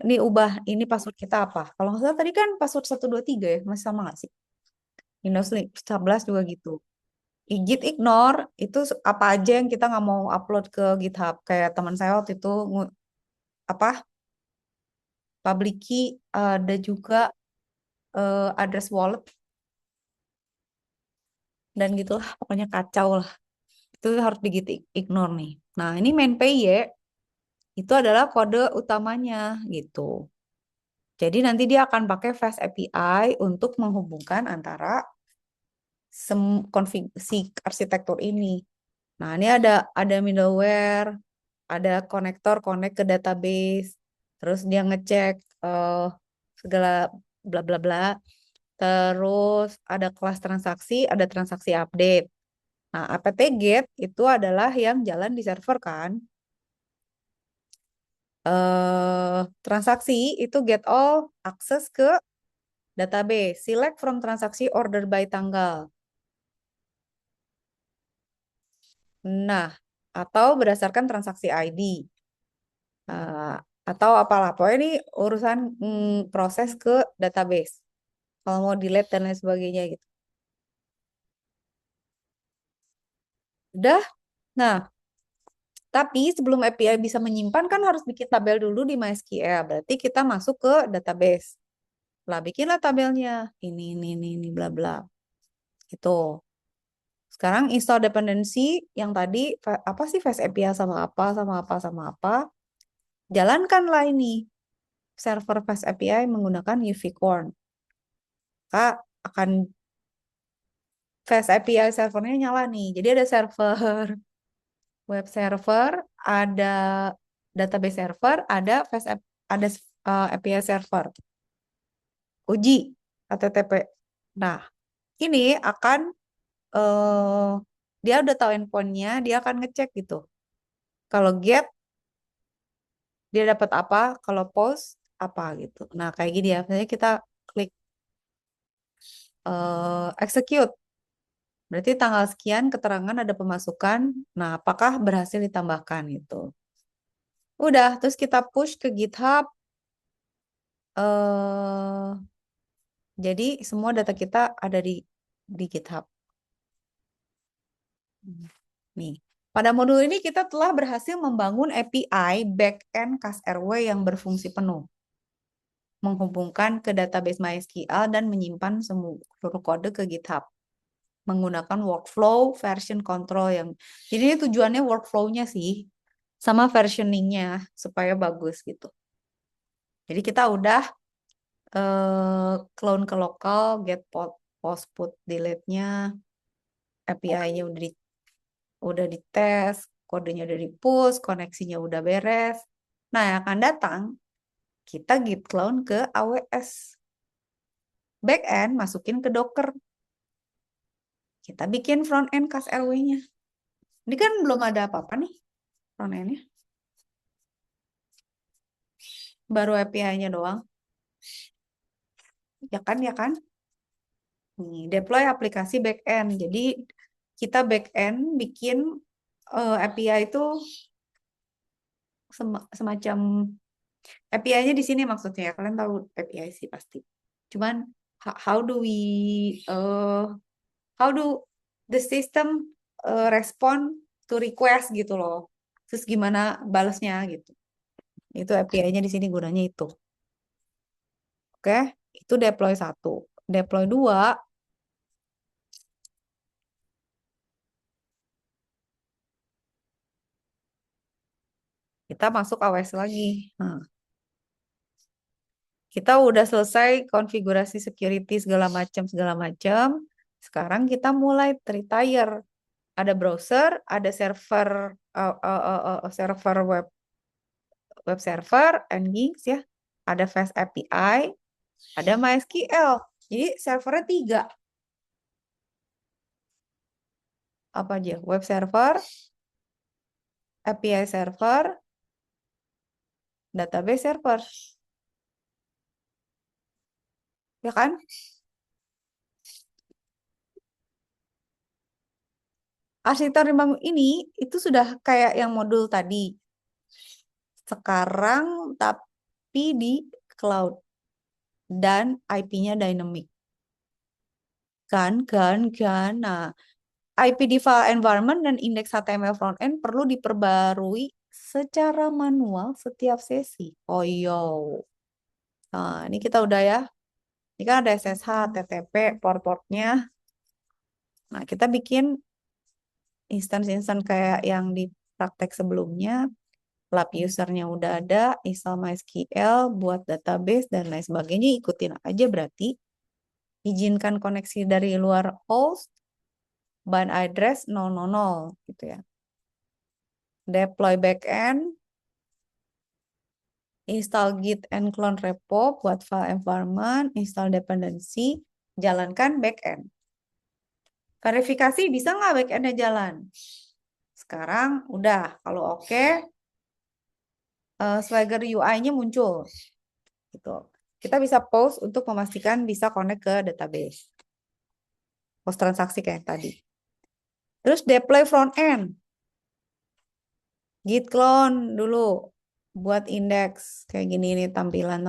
Ini ubah, ini password kita apa? Kalau nggak salah tadi kan password 123 ya. Masih sama nggak sih? Windows 11 juga gitu. Git ignore itu apa aja yang kita nggak mau upload ke GitHub. Kayak teman saya waktu itu apa public key, ada juga address wallet dan gitulah. Pokoknya kacau lah. Itu harus di git ignore nih. Nah, ini main PY itu adalah kode utamanya gitu. Jadi nanti dia akan pakai Fast API untuk menghubungkan antara si arsitektur ini. Nah, ini ada middleware, ada konektor connect ke database, terus dia ngecek segala bla bla bla. Terus ada kelas transaksi, ada transaksi update. Nah, apt get itu adalah yang jalan di server kan. Transaksi itu get all akses ke database. Select from transaksi order by tanggal. Nah, atau berdasarkan transaksi ID. eh, atau apalah. Pokoknya ini urusan proses ke database. Kalau mau delete dan lain sebagainya gitu. Udah. Nah, tapi sebelum API bisa menyimpan kan harus bikin tabel dulu di MySQL. Berarti kita masuk ke database. Lah, bikinlah tabelnya. Ini, bla bla. Itu. Sekarang install dependency yang tadi apa sih Fast API sama apa sama apa sama apa. Jalankanlah ini server Fast API menggunakan UV-Corn. Kak akan Fast API servernya nyala nih. Jadi ada server web server, ada database server, ada API server. Uji HTTP. Nah, ini akan eh dia udah tahu endpointnya, dia akan ngecek gitu. Kalau get dia dapat apa, kalau post apa gitu. Nah, kayak gini ya. Misalnya kita klik execute. Berarti tanggal sekian keterangan ada pemasukan. Nah, apakah berhasil ditambahkan gitu. Udah, terus kita push ke GitHub. eh jadi semua data kita ada di GitHub. Nih, pada modul ini kita telah berhasil membangun API backend CastRW yang berfungsi penuh, menghubungkan ke database MySQL dan menyimpan seluruh kode ke GitHub menggunakan workflow version control yang jadi ini tujuannya workflow-nya sih sama versioningnya supaya bagus gitu. Jadi kita udah clone ke lokal, get post put delete-nya, API-nya udah dites, kodenya udah di-push, koneksinya udah beres. Nah, yang akan datang, kita git clone ke AWS. Backend masukin ke Docker. Kita bikin front end Cast RW-nya. Ini kan belum ada apa-apa nih front end-nya. Baru API-nya doang. Ya kan, ya kan? Nih, deploy aplikasi backend. Jadi kita backend bikin API itu semacam API-nya di sini maksudnya ya. Kalian tahu API sih pasti. Cuman how do we how do the system respond to request gitu loh. Terus gimana balasnya gitu. Itu API-nya di sini gunanya itu. Oke, itu deploy 1. Deploy 2, kita masuk AWS lagi. Nah, kita udah selesai konfigurasi security segala macam. Sekarang kita mulai retire. Ada browser, ada server web server, Nginx ya. Ada Fast API, ada MySQL. Jadi servernya 3. Apa aja? Web server, API server, database server. Ya kan? Arsitektur dibangun ini itu sudah kayak yang modul tadi. Sekarang tapi di cloud dan IP-nya dynamic. Kan. Nah, IP di file environment dan indeks HTML frontend perlu diperbarui secara manual setiap sesi. Oh yo. Nah, ini kita udah ya. Ini kan ada SSH, TTP, port-portnya. Nah, kita bikin instance-instance kayak yang di praktek sebelumnya. lab usernya udah ada, install MySQL buat database dan lain sebagainya, ikutin aja berarti. Izinkan koneksi dari luar host, bind address 000 gitu ya. Deploy backend, install git and clone repo buat file environment, install dependency, jalankan backend. Verifikasi bisa nggak backendnya jalan? Sekarang udah, kalau oke, Swagger UI-nya muncul. Gitu. Kita bisa post untuk memastikan bisa connect ke database. Post transaksi kayak tadi. Terus deploy front end. Git clone dulu buat indeks kayak gini nih tampilan.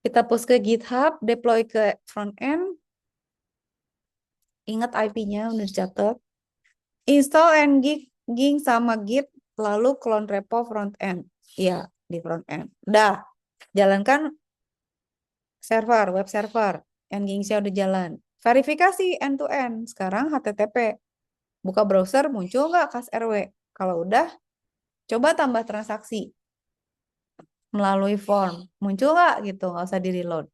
Kita post ke GitHub, deploy ke front end. Ingat IP-nya udah dicatat. Install nginx sama git lalu clone repo front end. Iya, di front end. Udah. Jalankan server, web server. Nginx-nya udah jalan. Verifikasi end to end. Sekarang HTTP. Buka browser, muncul nggak kas RW? Kalau udah, coba tambah transaksi melalui form. Muncul nggak gitu, nggak usah di-reload.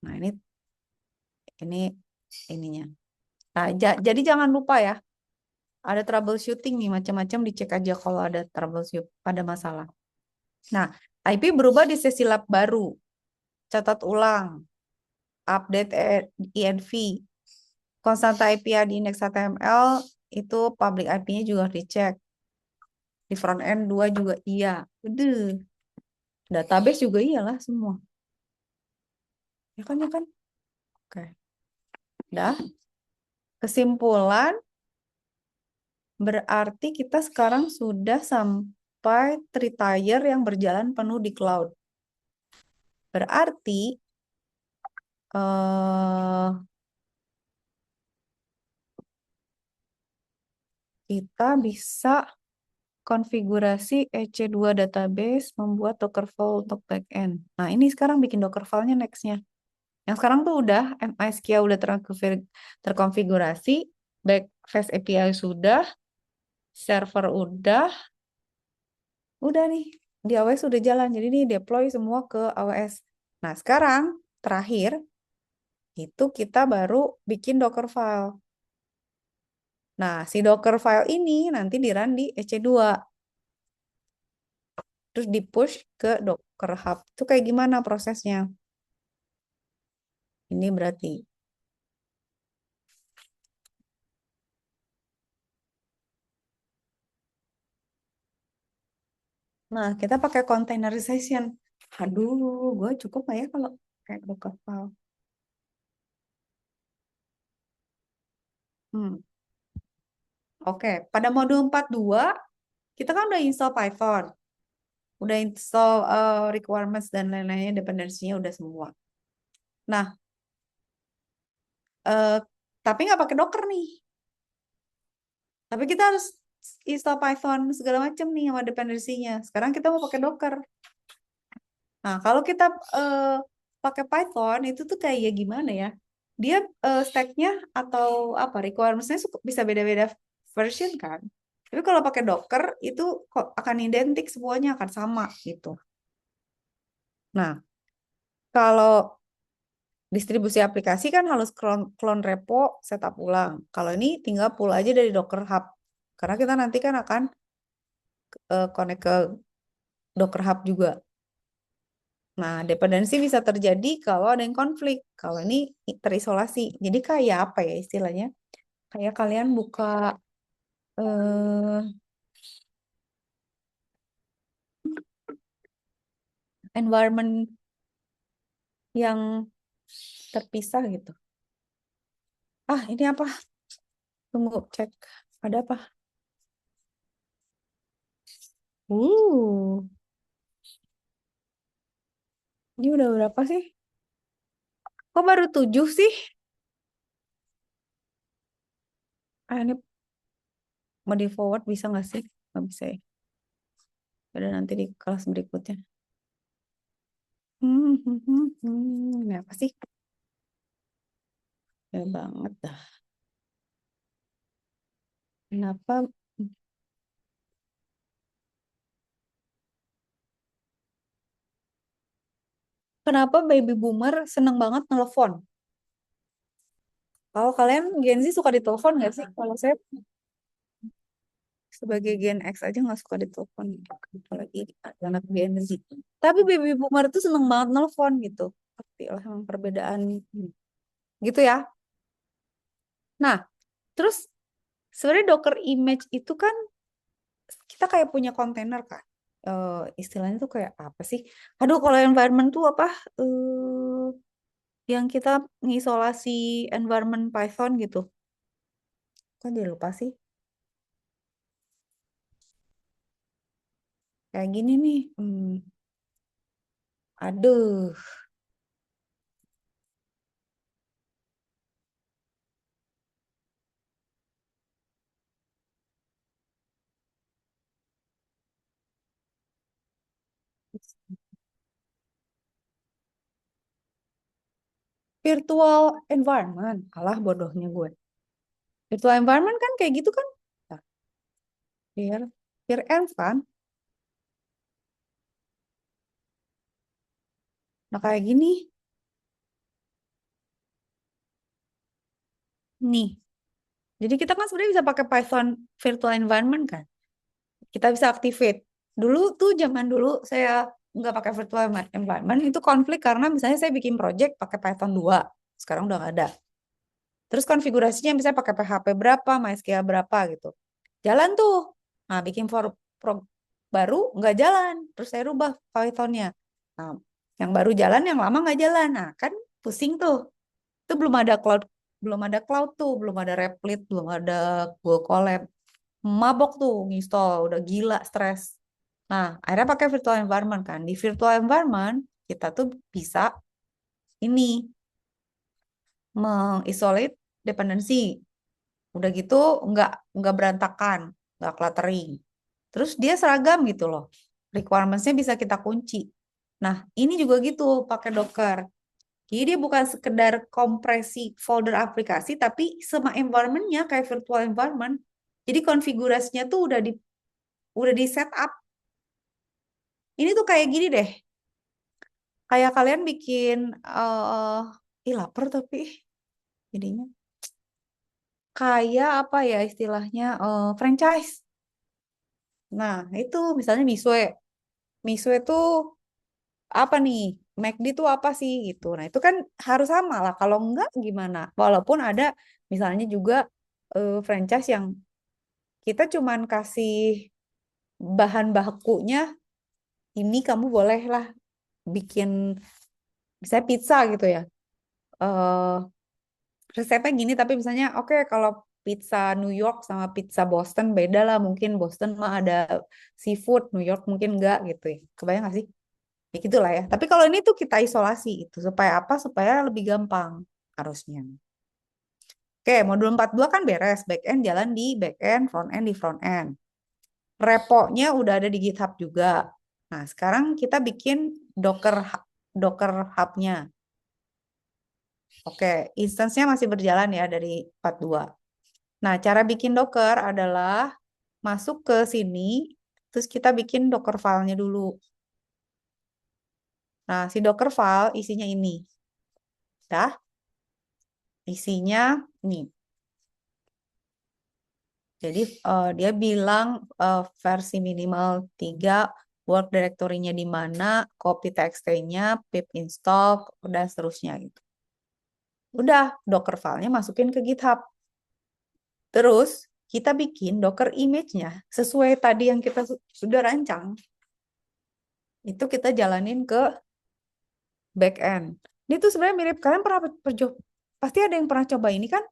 Nah, ini ininya. Nah, jadi jangan lupa ya, ada troubleshooting nih, macam-macam dicek aja kalau ada troubleshoot, ada masalah. Nah, IP berubah di sesi lab baru. Catat ulang, update env. Konstanta IP di indeks HTML itu public IP-nya juga dicek. Di front end 2 juga iya. Udah. Database juga iyalah semua. Ya kan? Oke. Dah. Kesimpulan berarti kita sekarang sudah sampai Tritier yang berjalan penuh di cloud. Berarti eh, kita bisa konfigurasi EC2 database, membuat Dockerfile untuk backend. Nah, ini sekarang bikin Dockerfile-nya next-nya. Yang sekarang tuh udah MySQL udah terkonfigurasi, Backface API sudah, server udah nih di AWS udah jalan. Jadi nih deploy semua ke AWS. Nah, sekarang terakhir itu kita baru bikin Dockerfile. Nah, si Dockerfile ini nanti di-run di EC2. Terus di-push ke Docker Hub. Itu kayak gimana prosesnya? Ini berarti. Nah, kita pakai containerization. Aduh, gue cukup nggak ya kalau kayak Dockerfile? Hmm. Oke, pada modul 42 kita kan udah install Python, udah install requirements dan lain-lainnya, dependensinya udah semua. Nah, eh, tapi nggak pakai Docker nih. Tapi kita harus install Python segala macam nih sama dependensinya. Sekarang kita mau pakai Docker. Nah, kalau kita eh, pakai Python itu tuh kayak ya gimana ya? Dia stack-nya atau apa requirements-nya bisa beda-beda version kan? Tapi kalau pakai Docker itu kok akan identik semuanya akan sama gitu. Nah, kalau distribusi aplikasi kan harus clone repo, setup ulang. Kalau ini tinggal pull aja dari Docker Hub. Karena kita nanti kan akan connect ke Docker Hub juga. Nah, dependensi bisa terjadi kalau ada yang konflik. Kalau ini terisolasi. Jadi kayak apa ya istilahnya? Kayak kalian buka eh, environment yang terpisah gitu. Ah, ini apa? Tunggu, cek. Ada apa? Uh, ini udah berapa sih? Kok baru 7 sih? Ah, ini mau di forward bisa nggak sih? Nggak bisa ya. Udah nanti di kelas berikutnya. Ini apa sih? Ya banget dah. Kenapa kenapa baby boomer seneng banget nelfon? Kalau kalian Gen Z suka ditelepon nggak sih? Kalau saya sebagai Gen X aja nggak suka ditelepon gitu. Apalagi anak Gen Z. Tapi baby boomer tuh seneng banget nelfon gitu. Pasti lah emang perbedaan gitu ya. Nah, terus sebenarnya Docker image itu kan kita kayak punya kontainer kan. Istilahnya tuh kayak apa sih? Aduh, kalau environment tuh apa? Yang kita mengisolasi environment Python gitu. Kok jadi lupa sih? Kayak gini nih. Aduh, virtual environment. Alah bodohnya gue. Virtual environment kan kayak gitu kan? Nah, env kan? Nah kayak gini. Nih. Jadi kita kan sebenarnya bisa pakai Python virtual environment kan? Kita bisa activate. Dulu tuh zaman dulu saya nggak pakai virtual environment itu konflik karena misalnya saya bikin project pakai Python 2. Sekarang udah nggak ada. Terus konfigurasinya bisa pakai PHP berapa, MySQL berapa gitu. Jalan tuh. Nah, bikin for pro baru nggak jalan. Terus saya rubah Pythonnya. Nah, yang baru jalan, yang lama nggak jalan. Nah, kan pusing tuh. Itu belum ada cloud tuh, belum ada Replit, belum ada Google Colab. Mabok tuh install, udah gila, stres. Nah, akhirnya pakai virtual environment kan. Di virtual environment kita tuh bisa ini mengisolate dependency. Udah gitu nggak nggak berantakan, nggak cluttering. Terus dia seragam gitu loh. Requirements-nya bisa kita kunci. Nah, ini juga gitu pakai Docker. Jadi dia bukan sekedar kompresi folder aplikasi, tapi semua environment-nya kayak virtual environment. Jadi konfigurasinya tuh udah di setup. Ini tuh kayak gini deh. Kayak kalian bikin lapar tapi jadinya kayak apa ya istilahnya franchise. Nah, itu misalnya Misue. Misue tuh apa nih? McD itu apa sih gitu. Nah, itu kan harus sama lah. Kalau enggak gimana? Walaupun ada misalnya juga franchise yang kita cuman kasih bahan bakunya ini kamu bolehlah bikin misalnya pizza gitu ya. eh Resepnya gini tapi misalnya oke kalau pizza New York sama pizza Boston beda lah. Mungkin Boston mah ada seafood, New York mungkin enggak gitu ya. Kebayang gak sih? Ya gitulah ya. Tapi kalau ini tuh kita isolasi itu supaya apa? Supaya lebih gampang harusnya. Oke, modul 42 kan beres. Back end jalan di back end, front end di front end. Repo-nya udah ada di GitHub juga. Nah, sekarang kita bikin Docker Hub-nya. Oke, instance-nya masih berjalan ya dari 42. Nah, cara bikin Docker adalah masuk ke sini, terus kita bikin Docker file-nya dulu. Nah, si Docker file isinya ini. Dah, isinya nih. Jadi dia bilang versi minimal 3, work directory-nya di mana, copy txt-nya, pip install, dan seterusnya gitu. Udah, Docker file-nya masukin ke GitHub. Terus kita bikin Docker image-nya sesuai tadi yang kita sudah rancang. Itu kita jalanin ke back end. Ini tuh sebenarnya mirip, kalian pernah pasti ada yang pernah coba ini kan?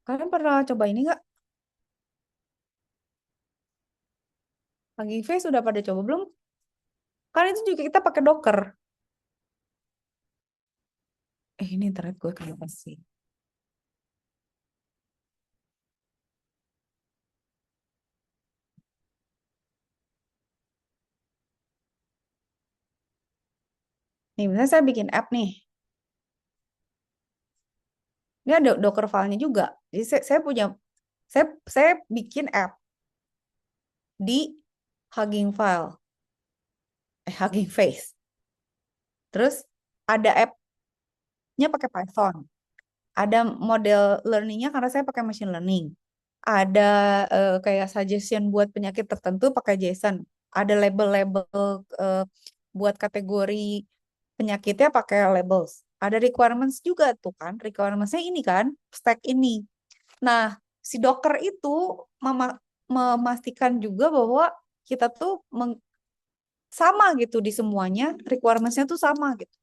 Kalian pernah coba ini nggak? Lagi Face sudah pada coba belum? Kan itu juga kita pakai Docker. Ini internet gue kenapa sih? Nih, misalnya saya bikin app nih. Ini ada Docker file-nya juga. Jadi saya bikin app di Hugging File, Hugging Face. Terus ada app-nya pakai Python. Ada model learning-nya karena saya pakai machine learning. Ada kayak suggestion buat penyakit tertentu pakai JSON. Ada label-label eh, buat kategori penyakitnya pakai labels. Ada requirements juga tuh kan. Requirements-nya ini kan, stack ini. Nah, si Docker itu memastikan juga bahwa kita tuh sama gitu di semuanya, requirements-nya tuh sama gitu.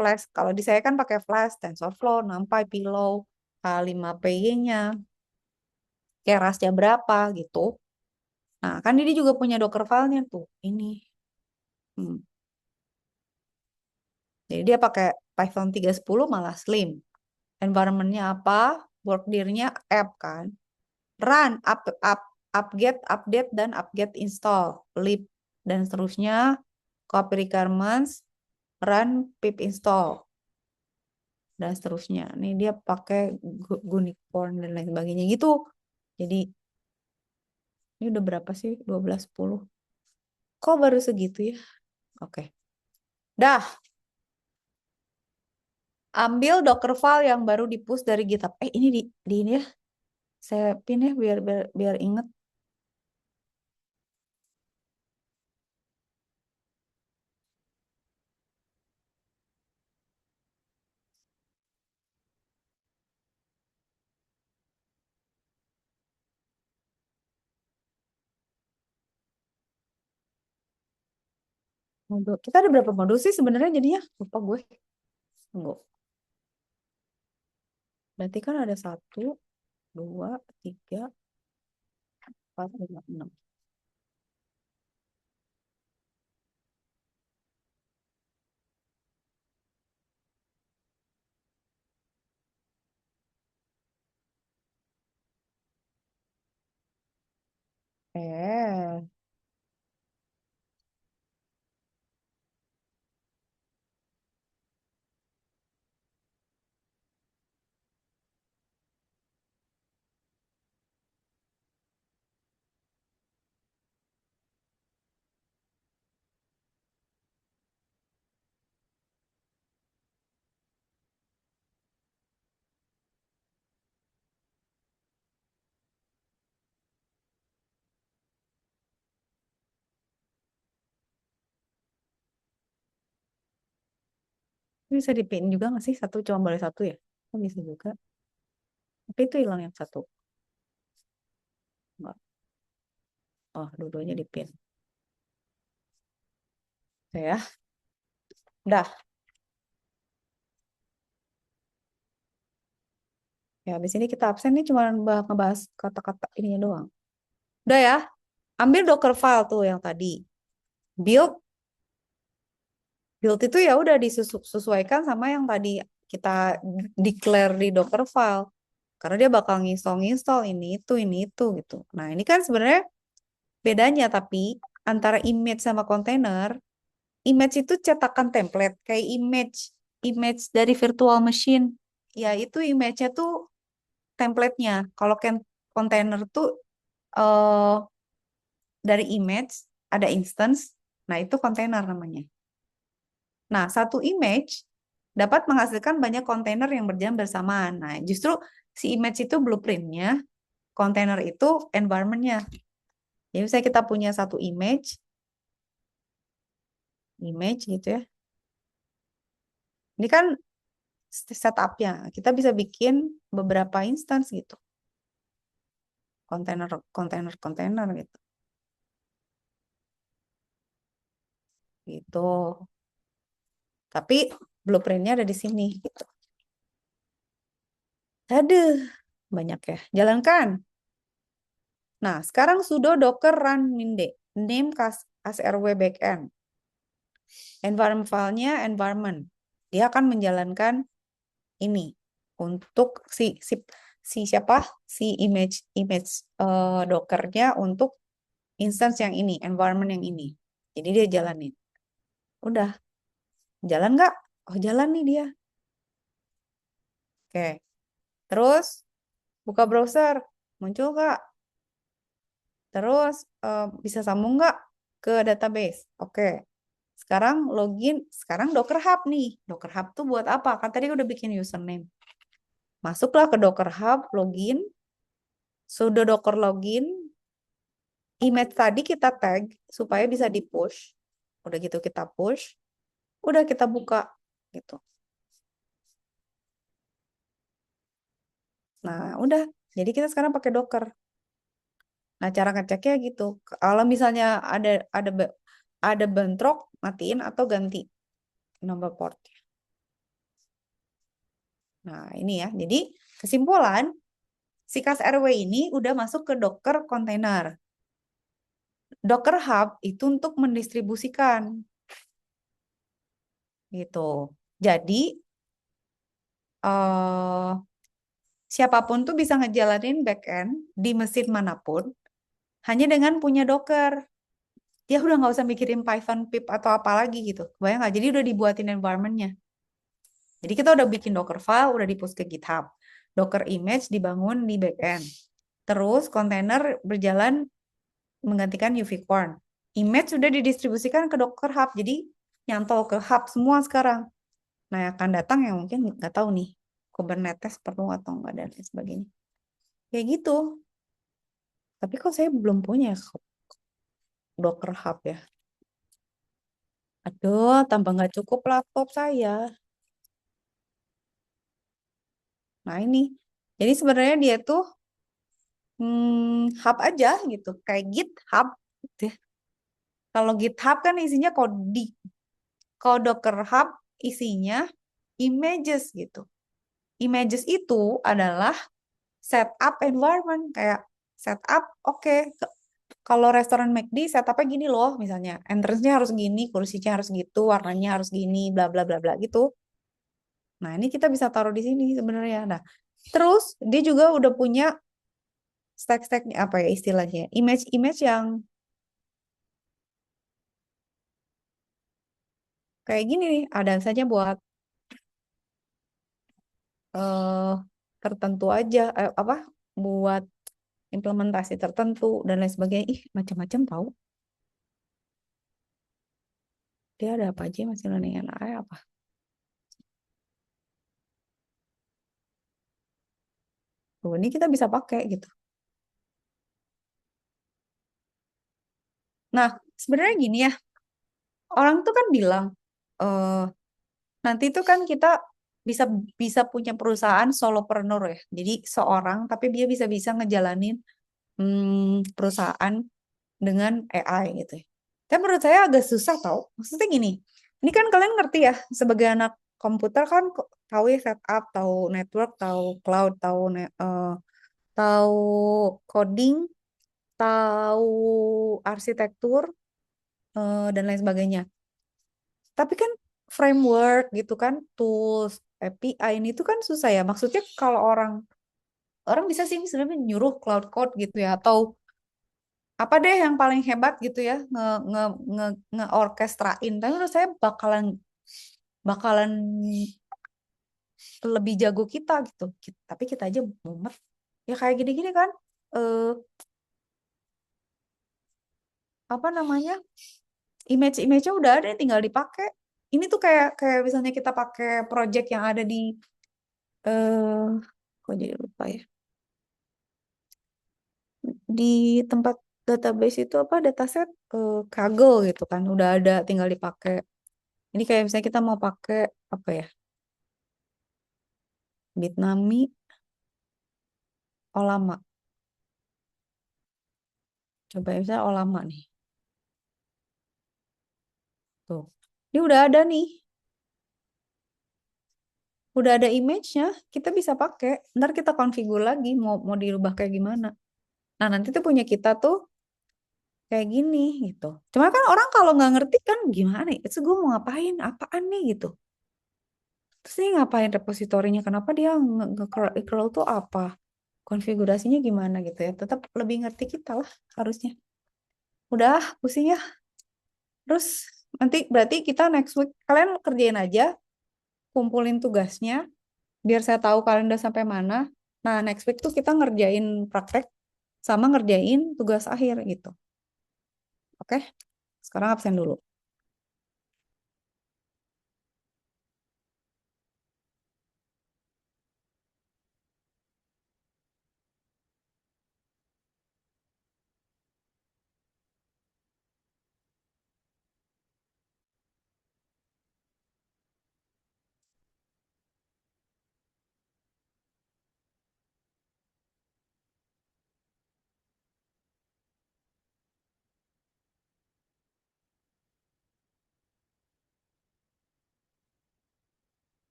Flash, kalau di saya kan pakai Flash, TensorFlow, NumPy, Pillow, K5py-nya, kerasnya berapa gitu. Nah, kan ini juga punya Docker file-nya tuh. Ini. Hmm. Jadi dia pakai Python 3.10 malah Slim. Environment-nya apa? Workdir-nya app kan. Run, upget, update, dan upget install. Lib, dan seterusnya. Copy requirements, run, pip install. Dan seterusnya. Nih dia pakai Gunicorn dan lain sebagainya gitu. Jadi ini udah berapa sih? 12.10. Kok baru segitu ya? Oke. Dah, ambil Docker file yang baru di-push dari GitHub. Ini di ini ya. Saya pin ya biar inget. Modul. Kita ada berapa modul sih sebenarnya jadinya? Lupa gue. Tunggu. Berarti kan ada 1, 2, 3, 4, 5, 6. Eh, bisa dipin juga nggak sih? Satu cuma boleh satu ya? Oh, bisa juga. Tapi itu hilang yang satu. Enggak. Oh, dua-duanya dipin. Oke ya. Udah. Ya, habis ini kita absen nih cuma ngebahas kata-kata ininya doang. Udah ya. Ambil Docker file tuh yang tadi. Build build itu ya udah disesuaikan sama yang tadi kita declare di Docker file. Karena dia bakal nginstall ini itu gitu. Nah, ini kan sebenarnya bedanya tapi antara image sama kontainer, image itu cetakan template kayak image image dari virtual machine. Ya, itu image-nya tuh template-nya. Kalau kontainer tuh eh dari image ada instance. Nah, itu kontainer namanya. Nah, satu image dapat menghasilkan banyak kontainer yang berjalan bersamaan. Nah, justru si image itu blueprint-nya, kontainer itu environment-nya. Jadi misalnya kita punya satu image gitu ya. Ini kan setup-nya. Kita bisa bikin beberapa instance gitu. Kontainer gitu. Gitu. Tapi blueprint-nya ada di sini gitu. Aduh, banyak ya. Jalankan. Nah, sekarang sudo docker run minde. Name kasrw backend. Environment file-nya environment. Dia akan menjalankan ini untuk si siapa? Si image image Docker-nya untuk instance yang ini, environment yang ini. Jadi dia jalanin. Udah, jalan nggak? Oh, jalan nih dia. Oke. Terus buka browser, muncul nggak? Terus bisa sambung nggak ke database? Oke. Sekarang login, sekarang Docker Hub nih. Docker Hub tuh buat apa? Kan tadi udah bikin username. Masuklah ke Docker Hub, login, sudo docker login, image tadi kita tag supaya bisa di-push. Udah gitu kita push, udah kita buka gitu. Nah, udah. Jadi kita sekarang pakai Docker. Nah, cara ngeceknya gitu. Kalau misalnya ada bentrok, matiin atau ganti nomor port. Nah, ini ya. Jadi, kesimpulan, si CasRW ini udah masuk ke Docker container. Docker Hub itu untuk mendistribusikan. Gitu. Jadi, eh, siapapun tuh bisa ngejalanin backend di mesin manapun hanya dengan punya Docker. Dia udah nggak usah mikirin Python, pip, atau apa lagi gitu. Bayang nggak? Jadi udah dibuatin environment-nya. Jadi kita udah bikin Docker file, udah di-push ke GitHub. Docker image dibangun di backend. Terus kontainer berjalan menggantikan UV-Corn. Image sudah didistribusikan ke Docker Hub. Jadi nyantol ke hub semua sekarang. Nah, yang akan datang yang mungkin nggak tahu nih. Kubernetes perlu atau enggak dan lain sebagainya. Kayak gitu. Tapi kok saya belum punya Docker Hub ya. Aduh, tambah nggak cukup laptop saya. Nah ini. Jadi sebenarnya dia tuh hub aja gitu. Kayak GitHub. Gitu ya. Kalau GitHub kan isinya coding. Kalau Docker Hub isinya images gitu. Images itu adalah setup environment. Kayak setup, oke. Kalau restoran McD setupnya gini loh. Misalnya entrance-nya harus gini, kursinya harus gitu, warnanya harus gini, bla bla bla bla gitu. Nah, ini kita bisa taruh di sini sebenarnya. Nah, terus dia juga udah punya stack-stacknya apa ya istilahnya? Image-image yang kayak gini nih. Ada saja buat eh tertentu aja apa? Buat implementasi tertentu dan lain sebagainya. Ih, macam-macam tahu. Dia ada apa aja masih learning AI apa? Tuh, ini kita bisa pakai gitu. Nah, sebenarnya gini ya. Orang tuh kan bilang eh nanti itu kan kita bisa bisa punya perusahaan solopreneur ya. Jadi seorang tapi dia bisa ngejalanin perusahaan dengan AI gitu ya. Tapi menurut saya agak susah tau. Maksudnya gini, ini kan kalian ngerti ya sebagai anak komputer kan tahu ya setup, tahu network, tahu cloud, tahu coding, tahu arsitektur dan lain sebagainya. Tapi kan framework gitu kan, tools, API ini tuh kan susah ya. Maksudnya kalau orang orang bisa sih sebenarnya nyuruh cloud code gitu ya atau apa deh yang paling hebat gitu ya nge nge ngeorkestrain. Tapi menurut saya bakalan bakalan lebih jago kita gitu. Tapi kita aja mumet. Ya kayak gini-gini kan eh apa namanya? Image-image-nya udah ada tinggal dipakai. Ini tuh kayak kayak misalnya kita pakai project yang ada di eh kok jadi lupa ya. Di tempat database itu apa dataset Kaggle gitu kan udah ada tinggal dipakai. Ini kayak misalnya kita mau pakai apa ya? Bitnami Olama. Coba ya, misalnya Olama nih. Tuh. Ini udah ada nih. Udah ada image-nya, kita bisa pakai. Ntar kita konfigur lagi mau dirubah kayak gimana. Nah, nanti tuh punya kita tuh kayak gini gitu. Cuma kan orang kalau nggak ngerti kan gimana ya? Itu gue mau ngapain? Apaan nih gitu. Terus ini ngapain repositorinya? Kenapa dia nge-curl tuh apa? Konfigurasinya gimana gitu ya? Tetap lebih ngerti kita lah harusnya. Udah, pusing ya. Terus nanti berarti kita next week kalian kerjain aja, kumpulin tugasnya, biar saya tahu kalian udah sampai mana. Nah, next week tuh kita ngerjain praktek sama ngerjain tugas akhir gitu. Oke? Sekarang absen dulu.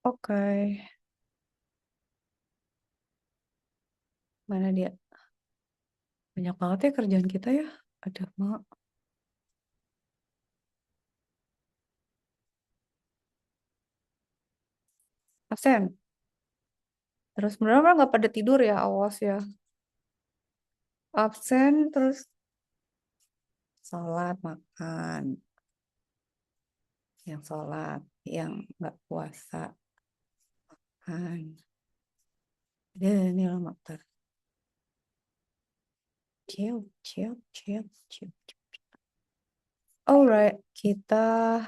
Oke, mana dia? Banyak banget ya kerjaan kita ya. Ada mak. Absen. Terus beneran nggak pada tidur ya, awas ya. Absen terus sholat, makan. Yang sholat, yang nggak puasa, kan. Dia ini lama ter. Chill, chill, chill, chill. Alright, kita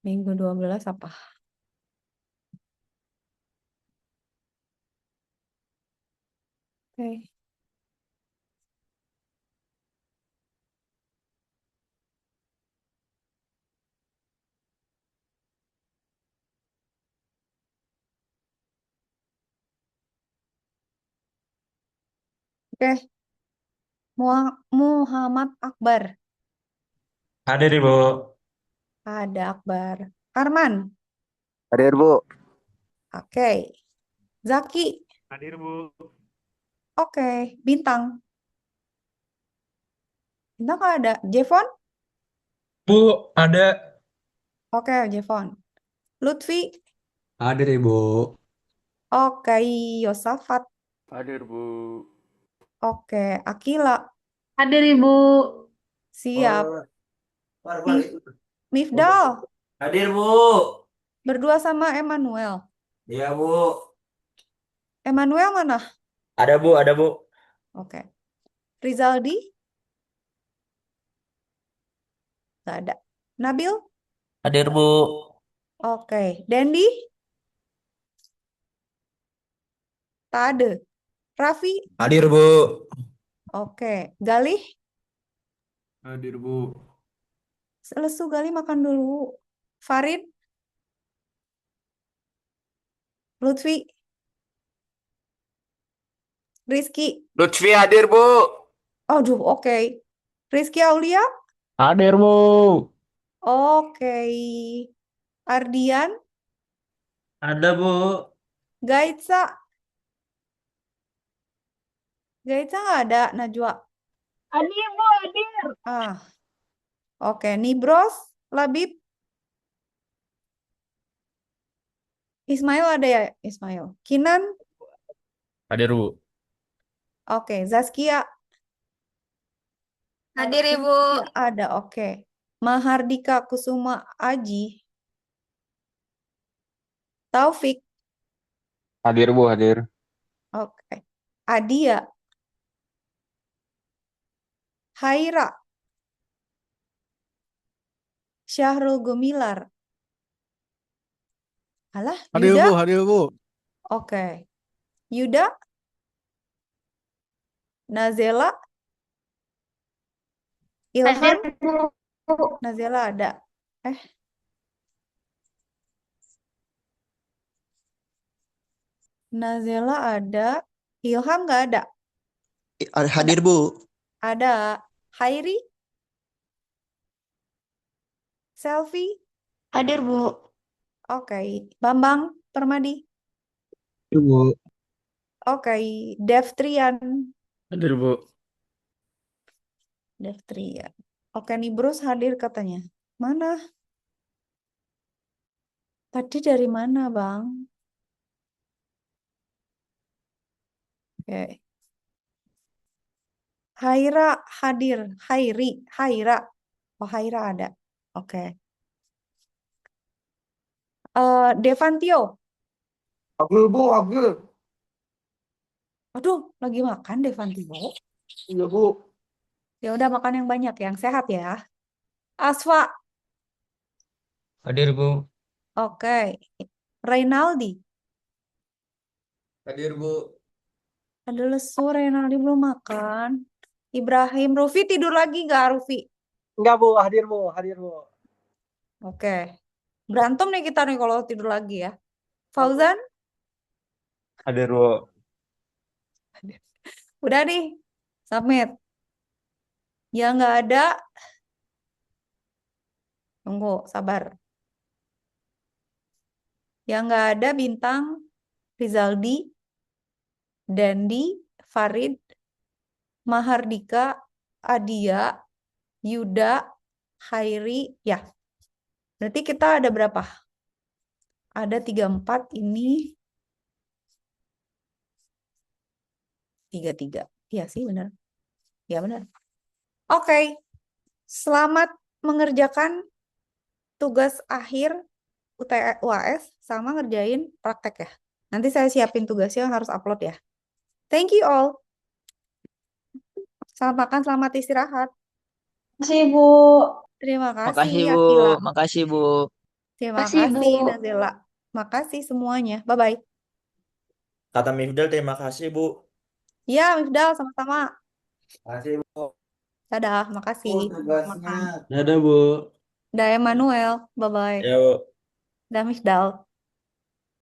minggu 12 apa? Oke. Oke, Muhammad Akbar. Hadir Ibu. Ada Akbar. Arman. Hadir, Bu. Oke. Zaki. Hadir Bu. Oke. Bintang. Bintang nggak ada. Jevon. Bu, ada. Oke, Jevon. Lutfi. Hadir Ibu. Oke. Yosafat. Hadir, Bu. Oke. Akila. Hadir Ibu. Siap. Oh, Mif Mifdal. hadir, Bu. Berdua sama Emmanuel. Iya, Bu. Emmanuel mana? Ada, Bu, ada, Bu. Oke. Rizaldi. Nggak ada. Nabil. Hadir, Bu. Oke. Dendi. Tak ada. Raffi. Hadir Bu. Oke. Galih. Hadir Bu. Lesu Galih makan dulu. Farid. Lutfi. Rizky. Lutfi hadir, Bu. Aduh, oke. Rizky Aulia. Hadir Bu. Oke. Ardian. Ada, Bu. Gaitsa. Gaitsa nggak ada. Najwa. Hadir Bu, hadir. Ah. Oke, Nibros, Labib, Ismail ada ya? Ismail. Kinan, Hadir, Bu. oke. Zaskia, Hadir Ibu. ada, oke. Mahardika Kusuma Aji, Taufik, Hadir, Bu, hadir. oke. Adia, Haira, Syahrul Gumilar. Alah, Hadir Yuda, Bu, hadir Bu. oke. Yuda, Nazela, Ilham, Bu. Nazela ada. Nazela ada. Ilham nggak ada. Hadir Bu. Ada. Hairi, Selfie, Hadir Bu. oke. Bambang Permadi, Hadir Bu. oke. Devtrian, Hadir, Bu. Devtrian. Oke, nih Bruce hadir katanya. Mana? Tadi dari mana, Bang? Oke. Haira hadir. Haira. Oh, Haira ada. Oke. Devantio. Hadir Bu, hadir. Aduh, lagi makan Devantio. Iya Bu. Ya udah makan yang banyak, yang sehat ya. Asfa, Hadir Bu. oke. Reynaldi. Hadir Bu. Ada lesu, Reynaldi belum makan. Ibrahim, Rufi tidur lagi nggak, Rufi? Enggak Bu, hadir Bu, hadir Bu. Oke. Berantem nih kita nih kalau tidur lagi ya. Fauzan, Hadir, Bu. udah nih. Submit. Yang nggak ada, tunggu, sabar. Yang nggak ada Bintang, Rizaldi, Dandi, Farid, Mahardika, Adia, Yuda, Hairi, ya. Berarti kita ada berapa? Ada 34 ini. 33. Iya sih benar. Ya benar. Oke. Selamat mengerjakan tugas akhir UAS sama ngerjain praktek ya. Nanti saya siapin tugasnya yang harus upload ya. Thank you all. Selamat makan, selamat istirahat. Makasih Bu. Terima Makasih kasih Bu, Akila. makasih Bu. Terima Makasih, Bu. kasih Nazela. Makasih semuanya. Bye-bye. Kata Mifdal terima kasih Bu. Ya, Mifdal sama-sama. Makasih Bu. Dadah, makasih. Makan. Dadah Bu. Dah Emmanuel. Bye-bye. Ya Bu. Dah Mifdal.